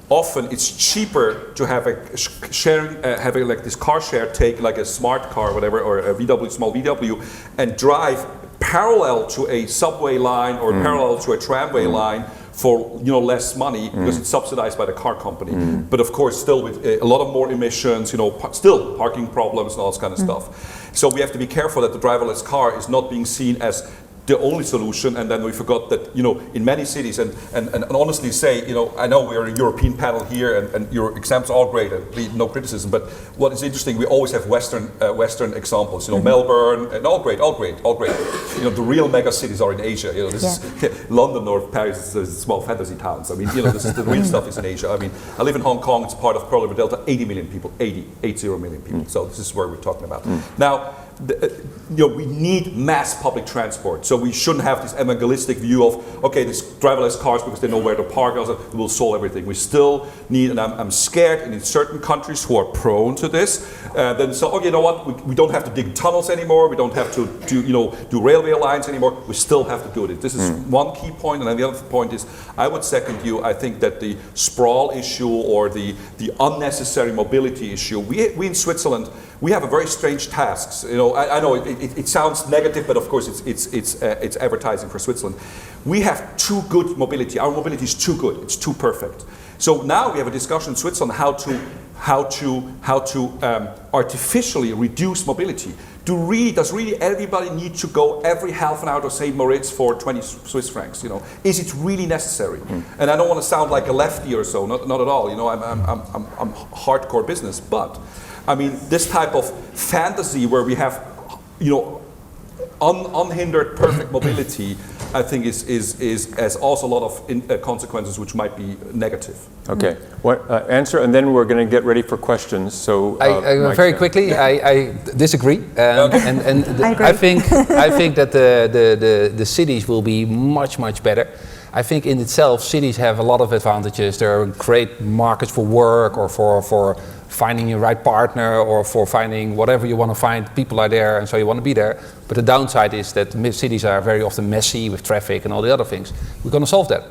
often it's cheaper to have a sharing, having like this car share, take like a smart car, or whatever, or a VW, small VW, and drive parallel to a subway line or parallel to a tramway line for less money because it's subsidized by the car company. But of course, still with a lot of more emissions, still parking problems and all this kind of stuff. So we have to be careful that the driverless car is not being seen as the only solution, and then we forgot that in many cities, and honestly say, I know we're a European panel here, and your examples are all great, and no criticism. But what is interesting, we always have Western examples. Melbourne, and all great. The real mega cities are in Asia. This is London or Paris is small fantasy towns. I mean, this is the real stuff is in Asia. I mean, I live in Hong Kong. It's part of Pearl River Delta. 80 million people. 80 million people. So this is where we're talking about now. We need mass public transport, so we shouldn't have this evangelistic view of these driverless cars because they know where to park. It will solve everything. We still need, and I'm scared. And in certain countries who are prone to this, then so you know what? We don't have to dig tunnels anymore. We don't have to do railway lines anymore. We still have to do it. This is one key point, and then the other point is I would second you. I think that the sprawl issue or the unnecessary mobility issue. We in Switzerland. We have a very strange tasks. I know it sounds negative, but of course it's advertising for Switzerland. We have too good mobility. Our mobility is too good. It's too perfect. So now we have a discussion in Switzerland how to artificially reduce mobility. Does really everybody need to go every half an hour to St. Moritz for 20 Swiss francs? Is it really necessary? And I don't want to sound like a lefty or so. Not at all. I'm hardcore business, but. I mean, this type of fantasy where we have, unhindered perfect mobility, I think has also a lot of consequences which might be negative. Okay, answer, and then we're going to get ready for questions. So I very quickly, I disagree, and I think that the cities will be much better. I think in itself, cities have a lot of advantages. There are great markets for work or for finding your right partner or for finding whatever you want to find. People are there, and so you want to be there. But the downside is that cities are very often messy with traffic and all the other things. We're going to solve that.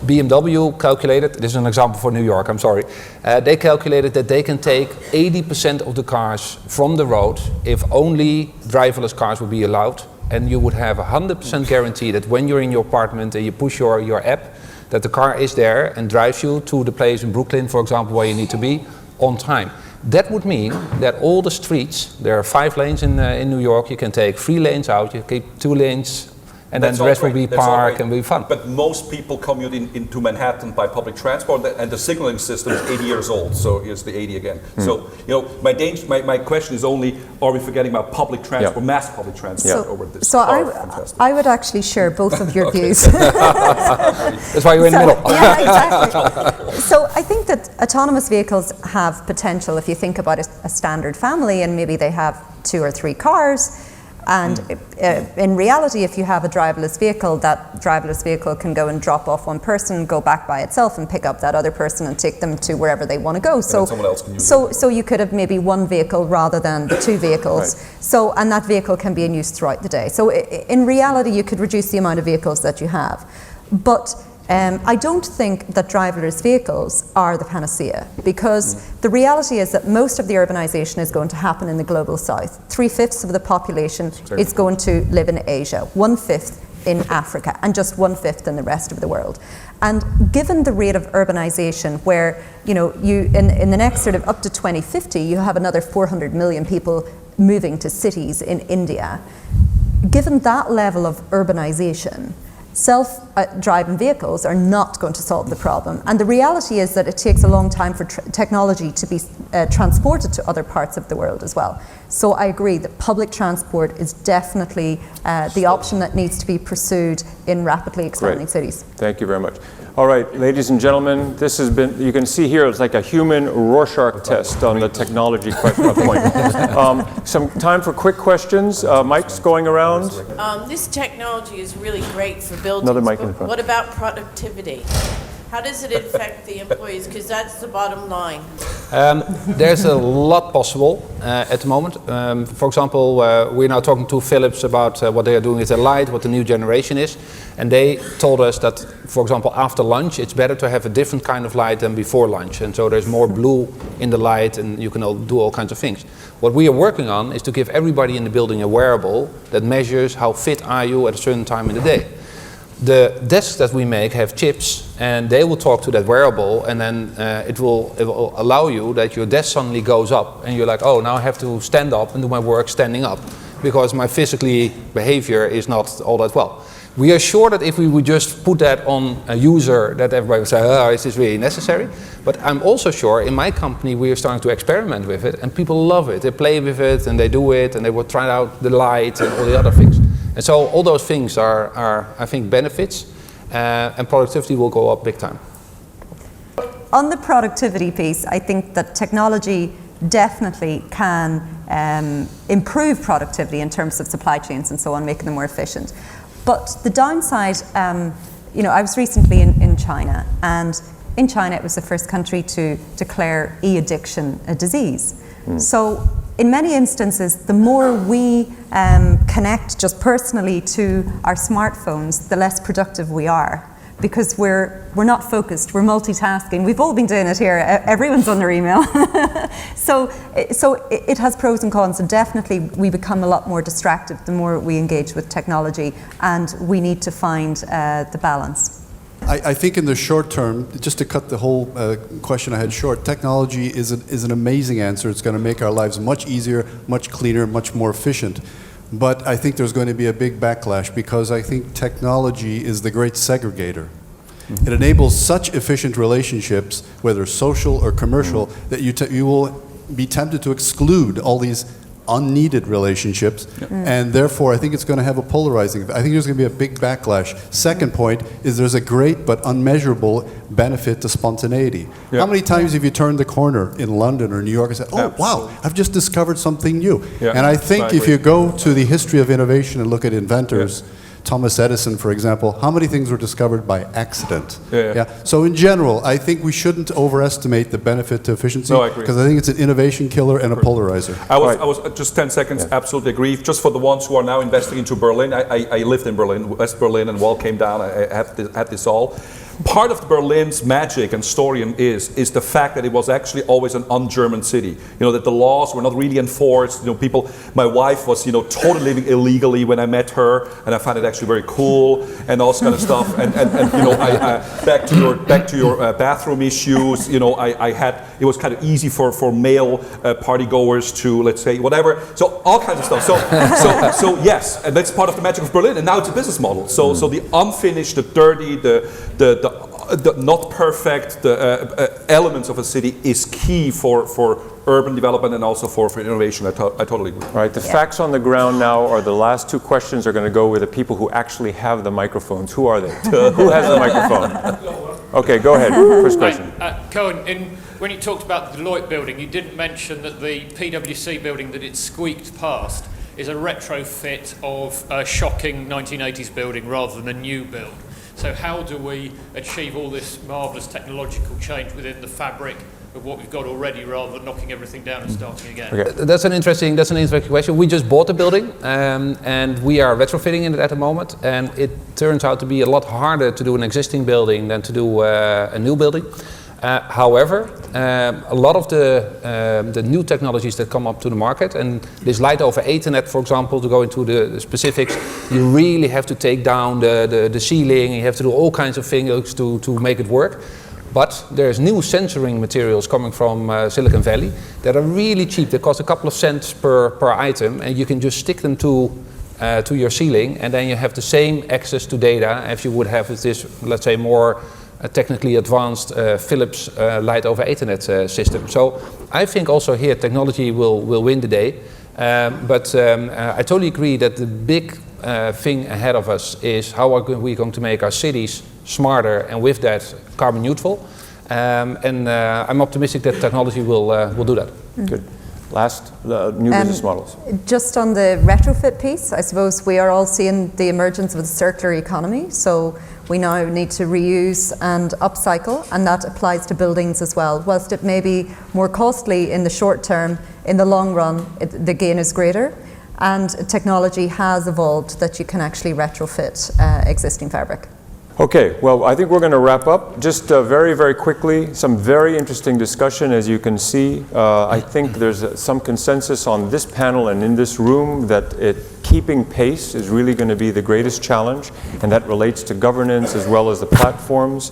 BMW calculated, this is an example for New York, I'm sorry. They calculated that they can take 80% of the cars from the road if only driverless cars would be allowed. And you would have 100% guarantee that when you're in your apartment and you push your app, that the car is there and drives you to the place in Brooklyn, for example, where you need to be on time. That would mean that all the streets, there are 5 lanes in New York, you can take 3 lanes out, you keep 2 lanes, and then the rest will be park and be fun. But most people commute into Manhattan by public transport, and the signaling system is 80 years old. So here's the 80 again. So my question is only: are we forgetting about public transport, mass public transport over this? So I would actually share both of your views. That's why you're in the middle. Yeah, exactly. So I think that autonomous vehicles have potential. If you think about a standard family, and maybe they have 2 or 3 cars. And in reality, if you have a driverless vehicle, that driverless vehicle can go and drop off one person, go back by itself and pick up that other person and take them to wherever they want to go. So someone else can use so you could have maybe 1 vehicle rather than the 2 vehicles. Right. So, and that vehicle can be in use throughout the day. So in reality, you could reduce the amount of vehicles that you have. But I don't think that driverless vehicles are the panacea, because the reality is that most of the urbanization is going to happen in the global south. 3/5 of the population is going to live in Asia. 1/5 in Africa and just 1/5 in the rest of the world. And given the rate of urbanization, where in the next sort of up to 2050, you have another 400 million people moving to cities in India, given that level of urbanization, self-driving vehicles are not going to solve the problem. And the reality is that it takes a long time for technology to be transported to other parts of the world as well. So I agree that public transport is definitely the option that needs to be pursued in rapidly expanding cities. Thank you very much. All right, ladies and gentlemen, this has been, you can see here, it's like a human Rorschach test on the technology question point. Some time for quick questions. Mike's going around. This technology is really great for buildings. Another mic in the front. What about productivity? How does it affect the employees? Because that's the bottom line. There's a lot possible at the moment. For example, we're now talking to Philips about what they are doing with their light, what the new generation is. And they told us that, for example, after lunch, it's better to have a different kind of light than before lunch. And so there's more blue in the light and you can do all kinds of things. What we are working on is to give everybody in the building a wearable that measures how fit are you at a certain time in the day. The desks that we make have chips and they will talk to that wearable, and then it will allow you that your desk suddenly goes up and you're like, oh, now I have to stand up and do my work standing up because my physically behavior is not all that well. We are sure that if we would just put that on a user, that everybody would say, oh, is this really necessary? But I'm also sure in my company we are starting to experiment with it and people love it. They play with it and they do it and they will try out the light and all the other things. And so all those things are I think, benefits, and productivity will go up big time. On the productivity piece, I think that technology definitely can improve productivity in terms of supply chains and so on, making them more efficient. But the downside, I was recently in China, and in China it was the first country to declare e-addiction a disease. So in many instances, the more we connect just personally to our smartphones, the less productive we are, because we're not focused, we're multitasking. We've all been doing it here, everyone's on their email. So it has pros and cons, and definitely we become a lot more distracted the more we engage with technology, and we need to find the balance. I think in the short term, just to cut the whole question I had short, technology is an amazing answer. It's going to make our lives much easier, much cleaner, much more efficient. But I think there's going to be a big backlash because I think technology is the great segregator. Mm-hmm. It enables such efficient relationships, whether social or commercial, that you will be tempted to exclude all these unneeded relationships, and therefore I think it's going to have a polarizing effect. I think there's going to be a big backlash. Second point is there's a great but unmeasurable benefit to spontaneity. Yeah. How many times have you turned the corner in London or New York and said, oh wow, I've just discovered something new? Yeah. And I think if you go to the history of innovation and look at inventors, Thomas Edison, for example, how many things were discovered by accident? So in general, I think we shouldn't overestimate the benefit to efficiency, because I think it's an innovation killer and a polarizer. I was just 10 seconds, absolutely agree. Just for the ones who are now investing into Berlin, I lived in Berlin, West Berlin, and wall came down, I had this all. Part of Berlin's magic and story is the fact that it was actually always an un-German city. That the laws were not really enforced. My wife was, totally living illegally when I met her, and I found it actually very cool and all this kind of stuff. And back to your bathroom issues. It was kind of easy for male party goers to, let's say, whatever. So all kinds of stuff. So yes, and that's part of the magic of Berlin. And now it's a business model. So the unfinished, the dirty, the not perfect elements of a city is key for urban development and also for innovation. I totally agree. All right, the facts on the ground now are the last two questions are going to go with the people who actually have the microphones. Who are they? Who has the microphone? Okay, go ahead. First question. Cohen, when you talked about the Deloitte building, you didn't mention that the PwC building that it squeaked past is a retrofit of a shocking 1980s building rather than a new build. So how do we achieve all this marvellous technological change within the fabric of what we've got already, rather than knocking everything down and starting again? Okay. That's an interesting question. We just bought the building, and we are retrofitting it at the moment. And it turns out to be a lot harder to do an existing building than to do a new building. However, a lot of the new technologies that come up to the market, and this light over Ethernet, for example, to go into the specifics, you really have to take down the ceiling, you have to do all kinds of things to make it work. But there's new sensoring materials coming from Silicon Valley that are really cheap. They cost a couple of cents per item, and you can just stick them to your ceiling, and then you have the same access to data as you would have with this, let's say, more technically advanced Philips light over Ethernet system. So I think also here technology will win the day. But I totally agree that the big thing ahead of us is how are we going to make our cities smarter and with that carbon neutral. And I'm optimistic that technology will do that. Good. Last, new business models. Just on the retrofit piece, I suppose we are all seeing the emergence of the circular economy. So we now need to reuse and upcycle, and that applies to buildings as well. Whilst it may be more costly in the short term, in the long run, the gain is greater. And technology has evolved that you can actually retrofit existing fabric. Okay, well, I think we're going to wrap up. Just very, very quickly, some very interesting discussion, as you can see. I think there's some consensus on this panel and in this room that keeping pace is really going to be the greatest challenge, and that relates to governance as well as the platforms.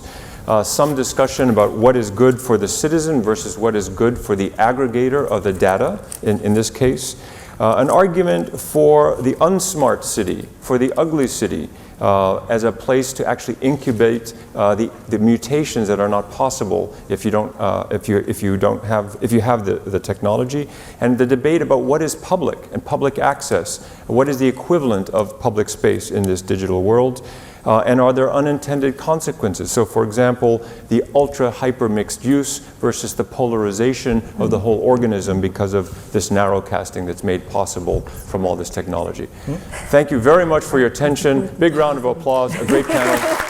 Some discussion about what is good for the citizen versus what is good for the aggregator of the data, in this case. An argument for the unsmart city, for the ugly city, as a place to actually incubate the mutations that are not possible if you have the technology, and the debate about what is public and public access, what is the equivalent of public space in this digital world. And are there unintended consequences? So, for example, the ultra-hyper mixed use versus the polarization of the whole organism because of this narrow casting that's made possible from all this technology. Thank you very much for your attention. Big round of applause, a great panel.